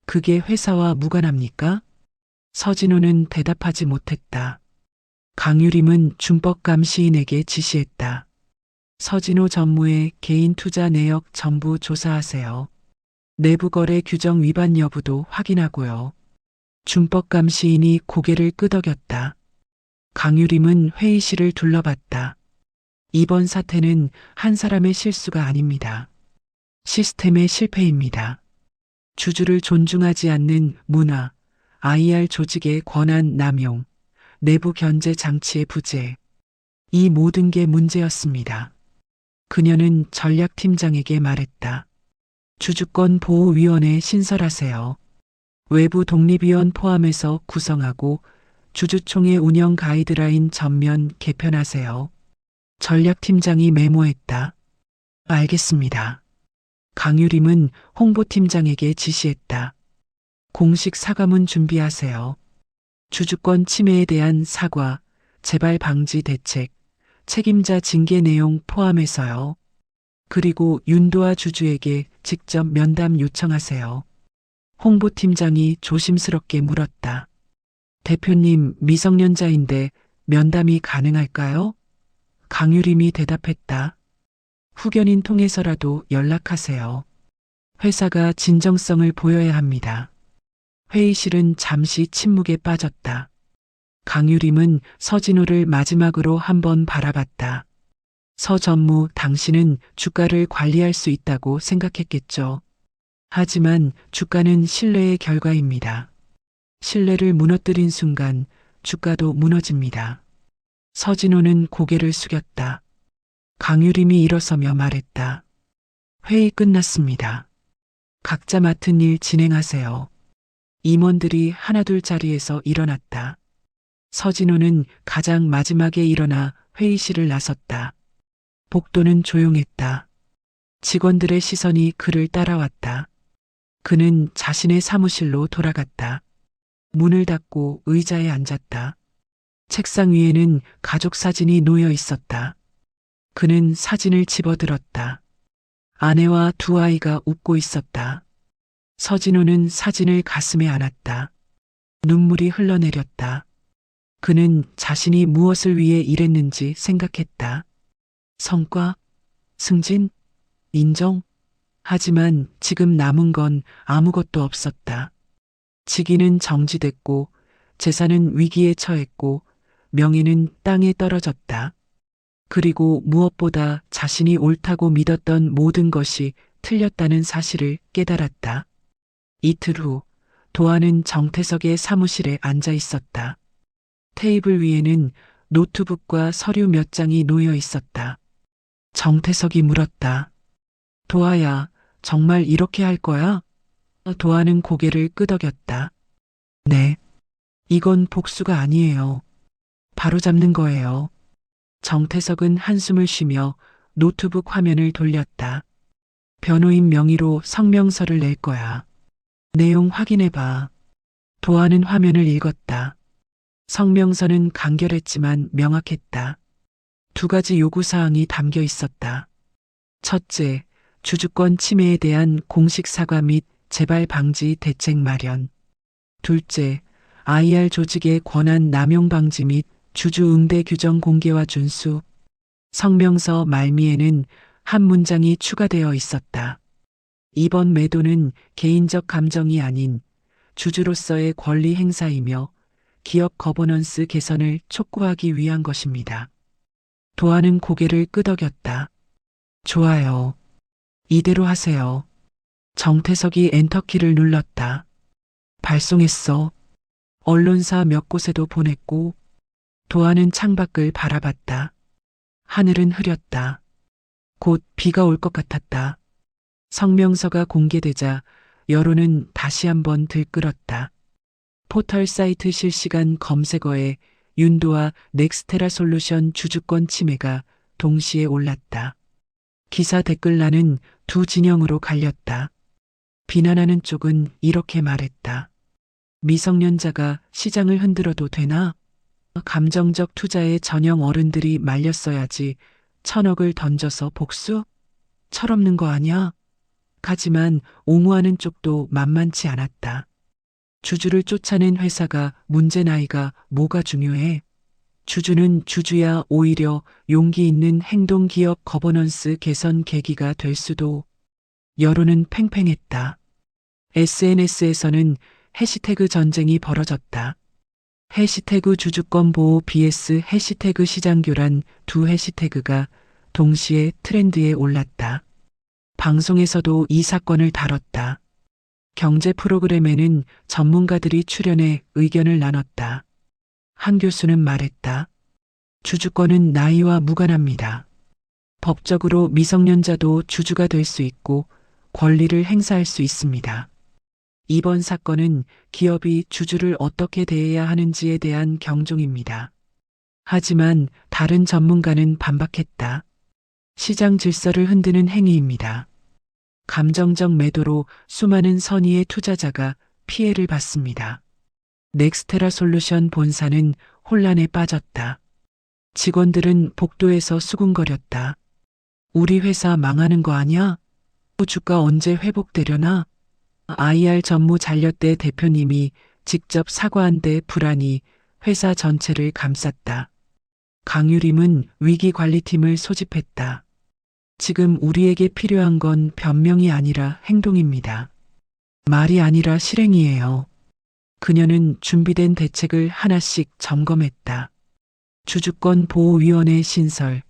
C: 그게 회사와 무관합니까? 서진호는 대답하지 못했다. 강유림은 준법감 시인에게 지시했다. 서진호 전무의 개인 투자 내역 전부 조사하세요. 내부 거래 규정 위반 여부도 확인하고요. 준법감 시인이 고개를 끄덕였다. 강유림은 회의실을 둘러봤다. 이번 사태는 한 사람의 실수가 아닙니다. 시스템의 실패입니다. 주주를 존중하지 않는 문화, IR 조직의 권한 남용, 내부 견제 장치의 부재. 이 모든 게 문제였습니다. 그녀는 전략팀장에게 말했다. 주주권 보호위원회 신설하세요. 외부 독립위원 포함해서 구성하고 주주총회 운영 가이드라인 전면 개편하세요. 전략팀장이 메모했다. 알겠습니다. 강유림은 홍보팀장에게 지시했다. 공식 사과문 준비하세요. 주주권 침해에 대한 사과, 재발 방지 대책, 책임자 징계 내용 포함해서요. 그리고 윤도아 주주에게 직접 면담 요청하세요. 홍보팀장이 조심스럽게 물었다. 대표님, 미성년자인데 면담이 가능할까요? 강유림이 대답했다. 후견인 통해서라도 연락하세요. 회사가 진정성을 보여야 합니다. 회의실은 잠시 침묵에 빠졌다. 강유림은 서진호를 마지막으로 한번 바라봤다. 서 전무, 당신은 주가를 관리할 수 있다고 생각했겠죠. 하지만 주가는 신뢰의 결과입니다. 신뢰를 무너뜨린 순간 주가도 무너집니다. 서진호는 고개를 숙였다. 강유림이 일어서며 말했다. 회의 끝났습니다. 각자 맡은 일 진행하세요. 임원들이 하나둘 자리에서 일어났다. 서진호는 가장 마지막에 일어나 회의실을 나섰다. 복도는 조용했다. 직원들의 시선이 그를 따라왔다. 그는 자신의 사무실로 돌아갔다. 문을 닫고 의자에 앉았다. 책상 위에는 가족 사진이 놓여 있었다. 그는 사진을 집어들었다. 아내와 두 아이가 웃고 있었다. 서진호는 사진을 가슴에 안았다. 눈물이 흘러내렸다. 그는 자신이 무엇을 위해 일했는지 생각했다. 성과, 승진, 인정. 하지만 지금 남은 건 아무것도 없었다. 직위는 정지됐고, 재산은 위기에 처했고, 명예는 땅에 떨어졌다. 그리고 무엇보다 자신이 옳다고 믿었던 모든 것이 틀렸다는 사실을 깨달았다. 이틀 후, 도아는 정태석의 사무실에 앉아 있었다. 테이블 위에는 노트북과 서류 몇 장이 놓여 있었다. 정태석이 물었다. 도아야, 정말 이렇게 할 거야? 도아는 고개를 끄덕였다. 네. 이건 복수가 아니에요. 바로잡는 거예요. 정태석은 한숨을 쉬며 노트북 화면을 돌렸다. 변호인 명의로 성명서를 낼 거야. 내용 확인해봐. 도아는 화면을 읽었다. 성명서는 간결했지만 명확했다. 두 가지 요구사항이 담겨 있었다. 첫째, 주주권 침해에 대한 공식 사과 및 재발 방지 대책 마련. 둘째, IR 조직의 권한 남용 방지 및 주주 응대 규정 공개와 준수. 성명서 말미에는 한 문장이 추가되어 있었다. 이번 매도는 개인적 감정이 아닌 주주로서의 권리 행사이며 기업 거버넌스 개선을 촉구하기 위한 것입니다. 도아는 고개를 끄덕였다. 좋아요. 이대로 하세요. 정태석이 엔터키를 눌렀다. 발송했어. 언론사 몇 곳에도 보냈고. 도아는 창밖을 바라봤다. 하늘은 흐렸다. 곧 비가 올 것 같았다. 성명서가 공개되자 여론은 다시 한번 들끓었다. 포털 사이트 실시간 검색어에 윤도아 넥스테라 솔루션 주주권 침해가 동시에 올랐다. 기사 댓글란은 두 진영으로 갈렸다. 비난하는 쪽은 이렇게 말했다. 미성년자가 시장을 흔들어도 되나? 감정적 투자에 전형 어른들이 말렸어야지 1,000억을 던져서 복수? 철없는 거 아냐? 하지만 옹호하는 쪽도 만만치 않았다. 주주를 쫓아낸 회사가 문제 나이가 뭐가 중요해? 주주는 주주야. 오히려 용기 있는 행동 기업 거버넌스 개선 계기가 될 수도. 여론은 팽팽했다. SNS에서는 해시태그 전쟁이 벌어졌다. 해시태그 주주권 보호 vs 해시태그 시장 교란 두 해시태그가 동시에 트렌드에 올랐다. 방송에서도 이 사건을 다뤘다. 경제 프로그램에는 전문가들이 출연해 의견을 나눴다. 한 교수는 말했다. 주주권은 나이와 무관합니다. 법적으로 미성년자도 주주가 될 수 있고 권리를 행사할 수 있습니다. 이번 사건은 기업이 주주를 어떻게 대해야 하는지에 대한 경종입니다. 하지만 다른 전문가는 반박했다. 시장 질서를 흔드는 행위입니다. 감정적 매도로 수많은 선의의 투자자가 피해를 봤습니다. 넥스테라 솔루션 본사는 혼란에 빠졌다. 직원들은 복도에서 수군거렸다. 우리 회사 망하는 거 아니야? 주가 언제 회복되려나? IR 전무 잔려대 대표님이 직접 사과한 데 불안이 회사 전체를 감쌌다. 강유림은 위기관리팀을 소집했다. 지금 우리에게 필요한 건 변명이 아니라 행동입니다. 말이 아니라 실행이에요. 그녀는 준비된 대책을 하나씩 점검했다. 주주권 보호위원회 신설,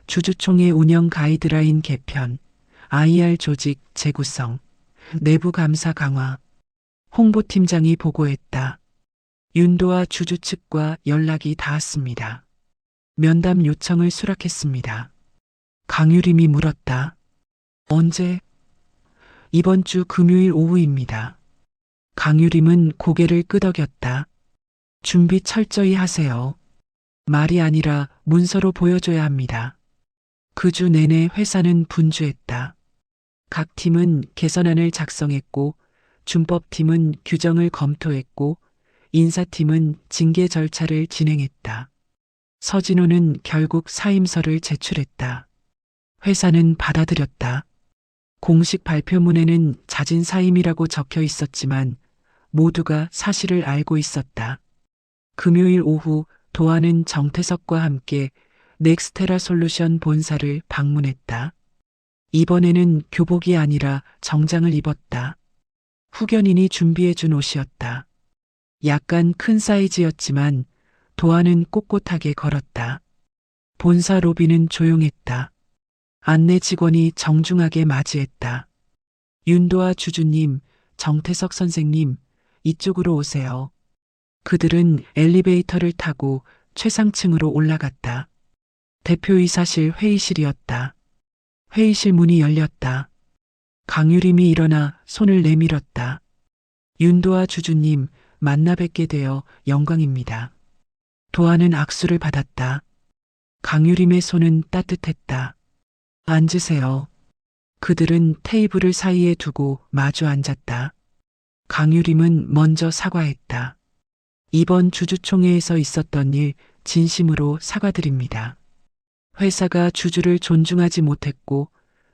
C: 주주총회 운영 가이드라인 개편, IR 조직 재구성, 내부 감사 강화. 홍보팀장이 보고했다. 윤도와 주주 측과 연락이 닿았습니다. 면담 요청을 수락했습니다. 강유림이 물었다. 언제? 이번 주 금요일 오후입니다. 강유림은 고개를 끄덕였다. 준비 철저히 하세요. 말이 아니라 문서로 보여줘야 합니다. 그 주 내내 회사는 분주했다. 각 팀은 개선안을 작성했고, 준법팀은 규정을 검토했고, 인사팀은 징계 절차를 진행했다. 서진호는 결국 사임서를 제출했다. 회사는 받아들였다. 공식 발표문에는 자진 사임이라고 적혀 있었지만 모두가 사실을 알고 있었다. 금요일 오후 도하는 정태석과 함께 넥스테라 솔루션 본사를 방문했다. 이번에는 교복이 아니라 정장을 입었다. 후견인이 준비해준 옷이었다. 약간 큰 사이즈였지만 도하는 꼿꼿하게 걸었다. 본사 로비는 조용했다. 안내 직원이 정중하게 맞이했다. 윤도아 주주님, 정태석 선생님, 이쪽으로 오세요. 그들은 엘리베이터를 타고 최상층으로 올라갔다. 대표이사실 회의실이었다. 회의실 문이 열렸다. 강유림이 일어나 손을 내밀었다. 윤도아 주주님, 만나 뵙게 되어 영광입니다. 도하는 악수를 받았다. 강유림의 손은 따뜻했다. 앉으세요. 그들은 테이블을 사이에 두고 마주 앉았다. 강유림은 먼저 사과했다. 이번 주주총회에서 있었던 일 진심으로 사과드립니다. 회사가 주주를 존중하지 못했고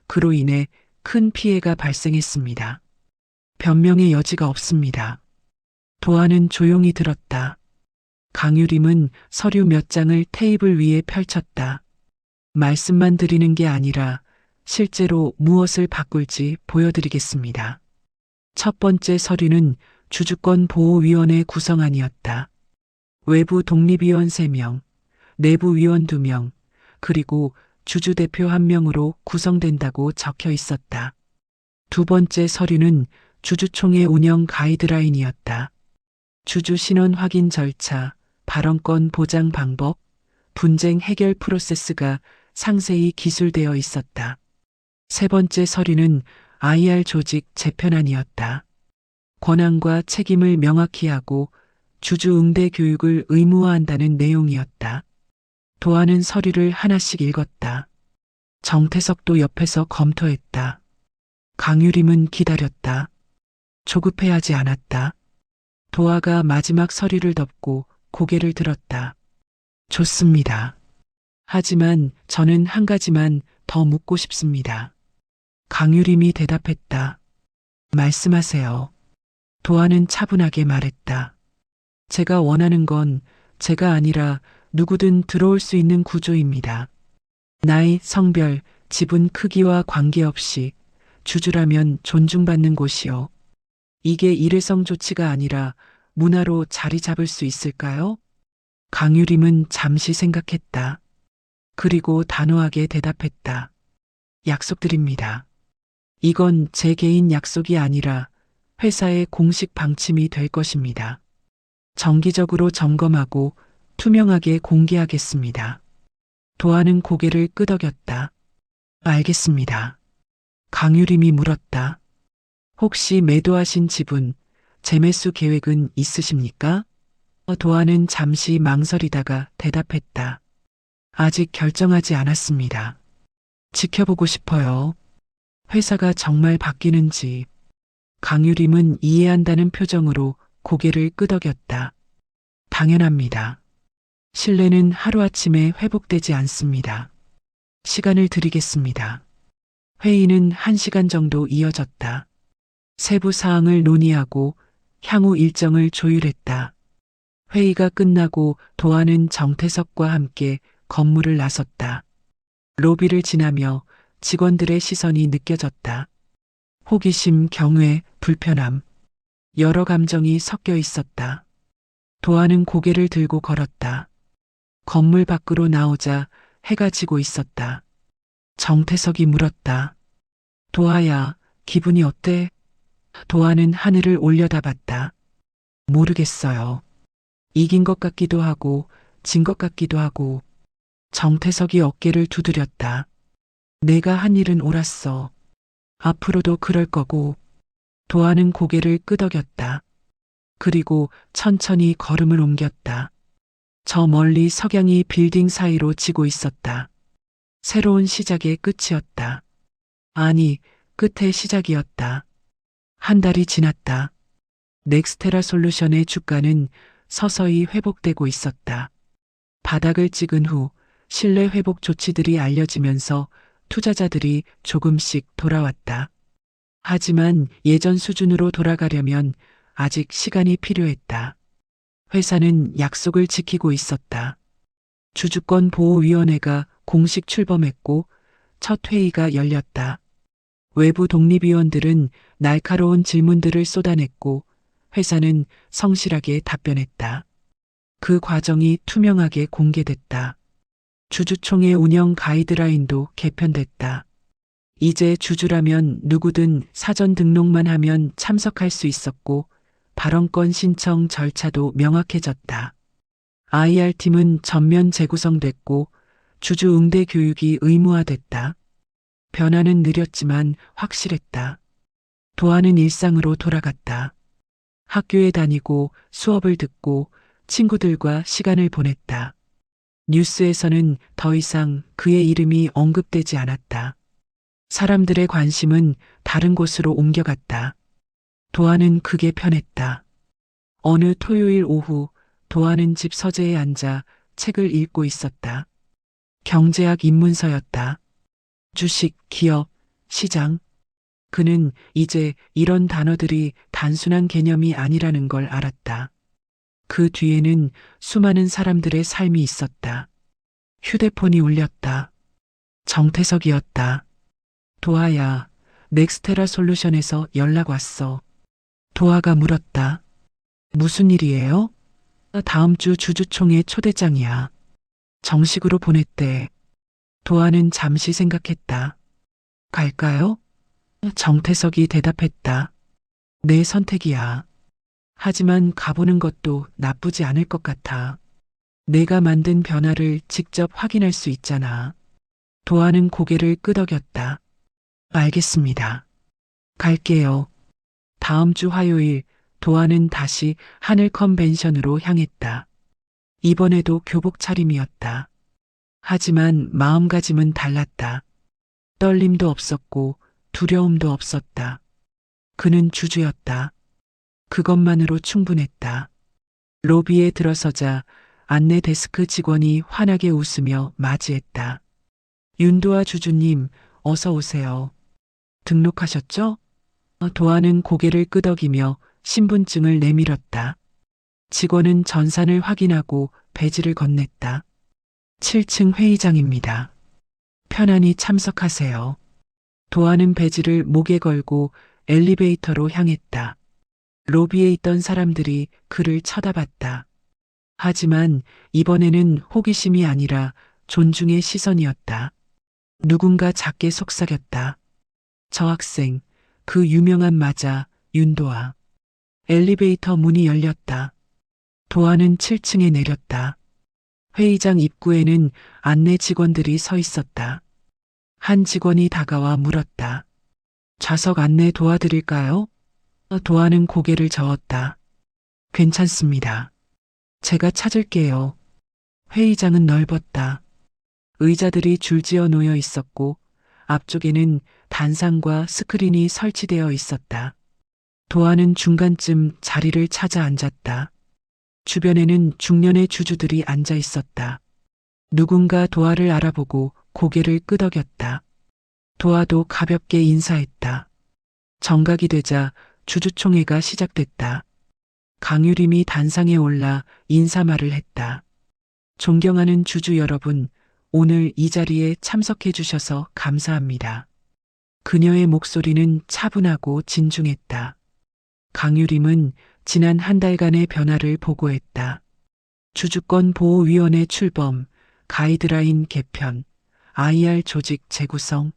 C: 그로 인해 큰 피해가 발생했습니다. 변명의 여지가 없습니다. 도하는 조용히 들었다. 강유림은 서류 몇 장을 테이블 위에 펼쳤다. 말씀만 드리는 게 아니라 실제로 무엇을 바꿀지 보여드리겠습니다. 첫 번째 서류는 주주권 보호위원회 구성안이었다. 외부 독립위원 3명, 내부 위원 2명, 그리고 주주대표 1명으로 구성된다고 적혀 있었다. 두 번째 서류는 주주총회 운영 가이드라인이었다. 주주 신원 확인 절차, 발언권 보장 방법, 분쟁 해결 프로세스가 상세히 기술되어 있었다. 세 번째 서류는 IR 조직 재편안이었다. 권한과 책임을 명확히 하고 주주 응대 교육을 의무화한다는 내용이었다. 도하는 서류를 하나씩 읽었다. 정태석도 옆에서 검토했다. 강유림은 기다렸다. 조급해하지 않았다. 도하가 마지막 서류를 덮고 고개를 들었다. 좋습니다. 하지만 저는 한 가지만 더 묻고 싶습니다. 강유림이 대답했다. 말씀하세요. 도하는 차분하게 말했다. 제가 원하는 건 제가 아니라 누구든 들어올 수 있는 구조입니다. 나이, 성별, 지분 크기와 관계없이 주주라면 존중받는 곳이요. 이게 일회성 조치가 아니라 문화로 자리 잡을 수 있을까요? 강유림은 잠시 생각했다. 그리고 단호하게 대답했다. 약속드립니다. 이건 제 개인 약속이 아니라 회사의 공식 방침이 될 것입니다. 정기적으로 점검하고 투명하게 공개하겠습니다. 도하는 고개를 끄덕였다. 알겠습니다. 강유림이 물었다. 혹시 매도하신 지분, 재매수 계획은 있으십니까? 도하는 잠시 망설이다가 대답했다. 아직 결정하지 않았습니다. 지켜보고 싶어요. 회사가 정말 바뀌는지. 강유림은 이해한다는 표정으로 고개를 끄덕였다. 당연합니다. 신뢰는 하루아침에 회복되지 않습니다. 시간을 드리겠습니다. 회의는 1시간 정도 이어졌다. 세부 사항을 논의하고 향후 일정을 조율했다. 회의가 끝나고 도하는 정태석과 함께 건물을 나섰다. 로비를 지나며 직원들의 시선이 느껴졌다. 호기심, 경외, 불편함. 여러 감정이 섞여 있었다. 도하는 고개를 들고 걸었다. 건물 밖으로 나오자 해가 지고 있었다. 정태석이 물었다. 도하야, 기분이 어때? 도하는 하늘을 올려다봤다. 모르겠어요. 이긴 것 같기도 하고 진 것 같기도 하고. 정태석이 어깨를 두드렸다. 내가 한 일은 옳았어. 앞으로도 그럴 거고. 도하는 고개를 끄덕였다. 그리고 천천히 걸음을 옮겼다. 저 멀리 석양이 빌딩 사이로 지고 있었다. 새로운 시작의 끝이었다. 아니, 끝의 시작이었다. 한 달이 지났다. 넥스테라 솔루션의 주가는 서서히 회복되고 있었다. 바닥을 찍은 후 신뢰 회복 조치들이 알려지면서 투자자들이 조금씩 돌아왔다. 하지만 예전 수준으로 돌아가려면 아직 시간이 필요했다. 회사는 약속을 지키고 있었다. 주주권 보호위원회가 공식 출범했고 첫 회의가 열렸다. 외부 독립위원들은 날카로운 질문들을 쏟아냈고 회사는 성실하게 답변했다. 그 과정이 투명하게 공개됐다. 주주총회 운영 가이드라인도 개편됐다. 이제 주주라면 누구든 사전 등록만 하면 참석할 수 있었고 발언권 신청 절차도 명확해졌다. IR팀은 전면 재구성됐고 주주 응대 교육이 의무화됐다. 변화는 느렸지만 확실했다. 도하는 일상으로 돌아갔다. 학교에 다니고 수업을 듣고 친구들과 시간을 보냈다. 뉴스에서는 더 이상 그의 이름이 언급되지 않았다. 사람들의 관심은 다른 곳으로 옮겨갔다. 도하는 그게 편했다. 어느 토요일 오후 도하는 집 서재에 앉아 책을 읽고 있었다. 경제학 입문서였다. 주식, 기업, 시장. 그는 이제 이런 단어들이 단순한 개념이 아니라는 걸 알았다. 그 뒤에는 수많은 사람들의 삶이 있었다. 휴대폰이 울렸다. 정태석이었다. 도하야, 넥스테라 솔루션에서 연락 왔어. 도하가 물었다. 무슨 일이에요? 다음 주 주주총회 초대장이야. 정식으로 보냈대. 도하는 잠시 생각했다. 갈까요? 정태석이 대답했다. 내 선택이야. 하지만 가보는 것도 나쁘지 않을 것 같아. 내가 만든 변화를 직접 확인할 수 있잖아. 도하는 고개를 끄덕였다. 알겠습니다. 갈게요. 다음 주 화요일 도하는 다시 하늘 컨벤션으로 향했다. 이번에도 교복 차림이었다. 하지만 마음가짐은 달랐다. 떨림도 없었고 두려움도 없었다. 그는 주주였다. 그것만으로 충분했다. 로비에 들어서자 안내 데스크 직원이 환하게 웃으며 맞이했다. 윤도아 주주님, 어서 오세요. 등록하셨죠? 도하는 고개를 끄덕이며 신분증을 내밀었다. 직원은 전산을 확인하고 배지를 건넸다. 7층 회의장입니다. 편안히 참석하세요. 도하는 배지를 목에 걸고 엘리베이터로 향했다. 로비에 있던 사람들이 그를 쳐다봤다. 하지만 이번에는 호기심이 아니라 존중의 시선이었다. 누군가 작게 속삭였다. 저 학생, 그 유명한 맞아, 윤도아. 엘리베이터 문이 열렸다. 도하는 7층에 내렸다. 회의장 입구에는 안내 직원들이 서 있었다. 한 직원이 다가와 물었다. 좌석 안내 도와드릴까요? 도하는 고개를 저었다. 괜찮습니다. 제가 찾을게요. 회의장은 넓었다. 의자들이 줄지어 놓여 있었고 앞쪽에는 단상과 스크린이 설치되어 있었다. 도화는 중간쯤 자리를 찾아 앉았다. 주변에는 중년의 주주들이 앉아 있었다. 누군가 도화를 알아보고 고개를 끄덕였다. 도화도 가볍게 인사했다. 정각이 되자 주주총회가 시작됐다. 강유림이 단상에 올라 인사말을 했다. 존경하는 주주 여러분, 오늘 이 자리에 참석해 주셔서 감사합니다. 그녀의 목소리는 차분하고 진중했다. 강유림은 지난 한 달간의 변화를 보고했다. 주주권 보호위원회 출범, 가이드라인 개편, IR 조직 재구성,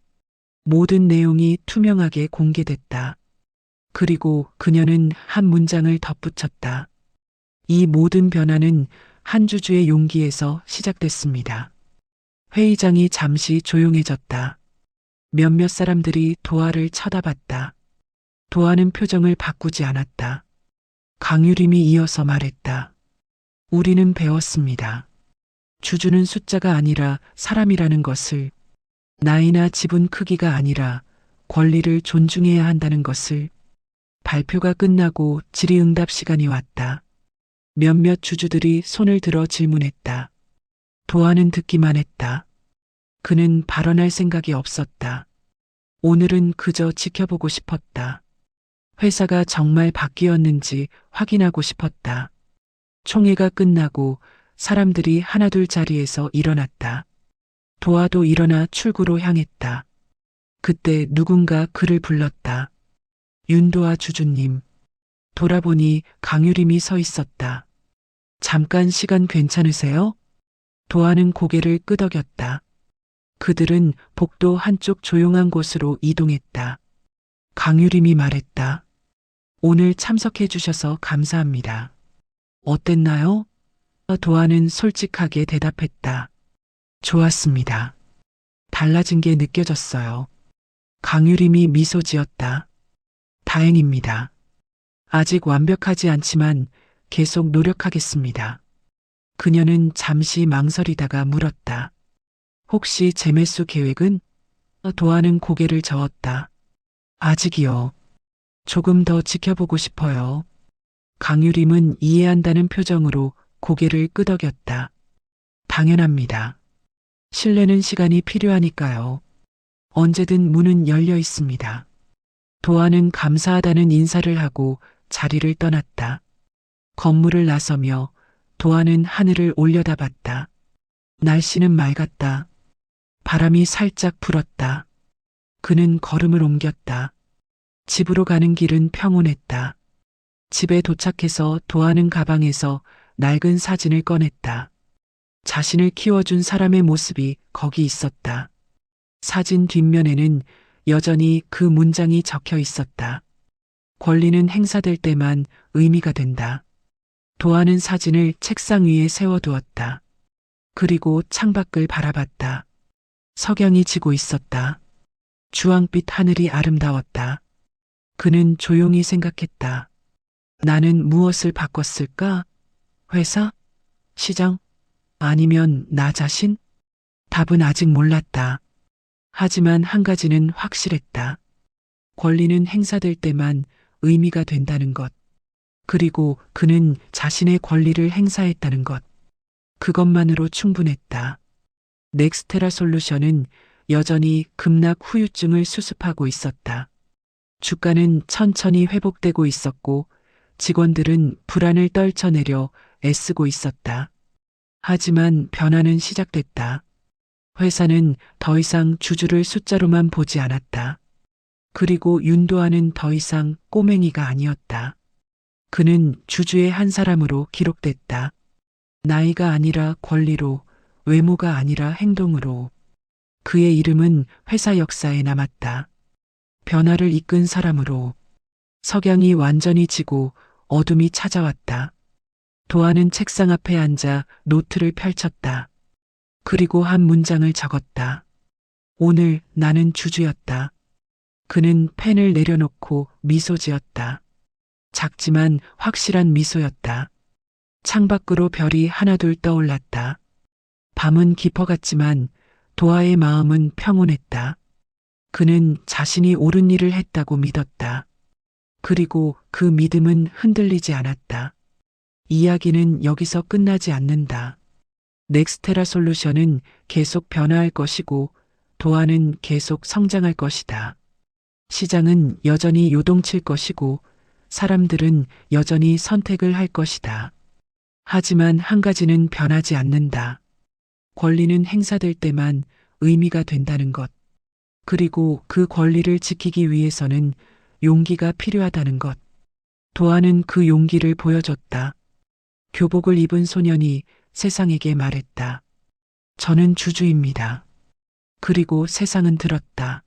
C: 모든 내용이 투명하게 공개됐다. 그리고 그녀는 한 문장을 덧붙였다. 이 모든 변화는 한 주주의 용기에서 시작됐습니다. 회의장이 잠시 조용해졌다. 몇몇 사람들이 도화를 쳐다봤다. 도화는 표정을 바꾸지 않았다. 강유림이 이어서 말했다. 우리는 배웠습니다. 주주는 숫자가 아니라 사람이라는 것을, 나이나 지분 크기가 아니라 권리를 존중해야 한다는 것을. 발표가 끝나고 질의응답 시간이 왔다. 몇몇 주주들이 손을 들어 질문했다. 도화는 듣기만 했다. 그는 발언할 생각이 없었다. 오늘은 그저 지켜보고 싶었다. 회사가 정말 바뀌었는지 확인하고 싶었다. 총회가 끝나고 사람들이 하나둘 자리에서 일어났다. 도화도 일어나 출구로 향했다. 그때 누군가 그를 불렀다. 윤도아 주주님. 돌아보니 강유림이 서 있었다. 잠깐 시간 괜찮으세요? 도화는 고개를 끄덕였다. 그들은 복도 한쪽 조용한 곳으로 이동했다. 강유림이 말했다. 오늘 참석해 주셔서 감사합니다. 어땠나요? 도화는 솔직하게 대답했다. 좋았습니다. 달라진 게 느껴졌어요. 강유림이 미소 지었다. 다행입니다. 아직 완벽하지 않지만 계속 노력하겠습니다. 그녀는 잠시 망설이다가 물었다. 혹시 재매수 계획은? 도화는 고개를 저었다. 아직이요. 조금 더 지켜보고 싶어요. 강유림은 이해한다는 표정으로 고개를 끄덕였다. 당연합니다. 신뢰는 시간이 필요하니까요. 언제든 문은 열려 있습니다. 도화는 감사하다는 인사를 하고 자리를 떠났다. 건물을 나서며 도화는 하늘을 올려다봤다. 날씨는 맑았다. 바람이 살짝 불었다. 그는 걸음을 옮겼다. 집으로 가는 길은 평온했다. 집에 도착해서 도화는 가방에서 낡은 사진을 꺼냈다. 자신을 키워준 사람의 모습이 거기 있었다. 사진 뒷면에는 여전히 그 문장이 적혀 있었다. 권리는 행사될 때만 의미가 된다. 도화는 사진을 책상 위에 세워두었다. 그리고 창밖을 바라봤다. 석양이 지고 있었다. 주황빛 하늘이 아름다웠다. 그는 조용히 생각했다. 나는 무엇을 바꿨을까? 회사? 시장? 아니면 나 자신? 답은 아직 몰랐다. 하지만 한 가지는 확실했다. 권리는 행사될 때만 의미가 된다는 것. 그리고 그는 자신의 권리를 행사했다는 것. 그것만으로 충분했다. 넥스테라 솔루션은 여전히 급락 후유증을 수습하고 있었다. 주가는 천천히 회복되고 있었고 직원들은 불안을 떨쳐내려 애쓰고 있었다. 하지만 변화는 시작됐다. 회사는 더 이상 주주를 숫자로만 보지 않았다. 그리고 윤도아는 더 이상 꼬맹이가 아니었다. 그는 주주의 한 사람으로 기록됐다. 나이가 아니라 권리로, 외모가 아니라 행동으로. 그의 이름은 회사 역사에 남았다. 변화를 이끈 사람으로. 석양이 완전히 지고 어둠이 찾아왔다. 도화는 책상 앞에 앉아 노트를 펼쳤다. 그리고 한 문장을 적었다. 오늘 나는 주주였다. 그는 펜을 내려놓고 미소 지었다. 작지만 확실한 미소였다. 창밖으로 별이 하나둘 떠올랐다. 밤은 깊어갔지만 도화의 마음은 평온했다. 그는 자신이 옳은 일을 했다고 믿었다. 그리고 그 믿음은 흔들리지 않았다. 이야기는 여기서 끝나지 않는다. 넥스테라 솔루션은 계속 변화할 것이고 도안은 계속 성장할 것이다. 시장은 여전히 요동칠 것이고 사람들은 여전히 선택을 할 것이다. 하지만 한 가지는 변하지 않는다. 권리는 행사될 때만 의미가 된다는 것. 그리고 그 권리를 지키기 위해서는 용기가 필요하다는 것. 도안은 그 용기를 보여줬다. 교복을 입은 소년이 세상에게 말했다. 저는 주주입니다. 그리고 세상은 들었다.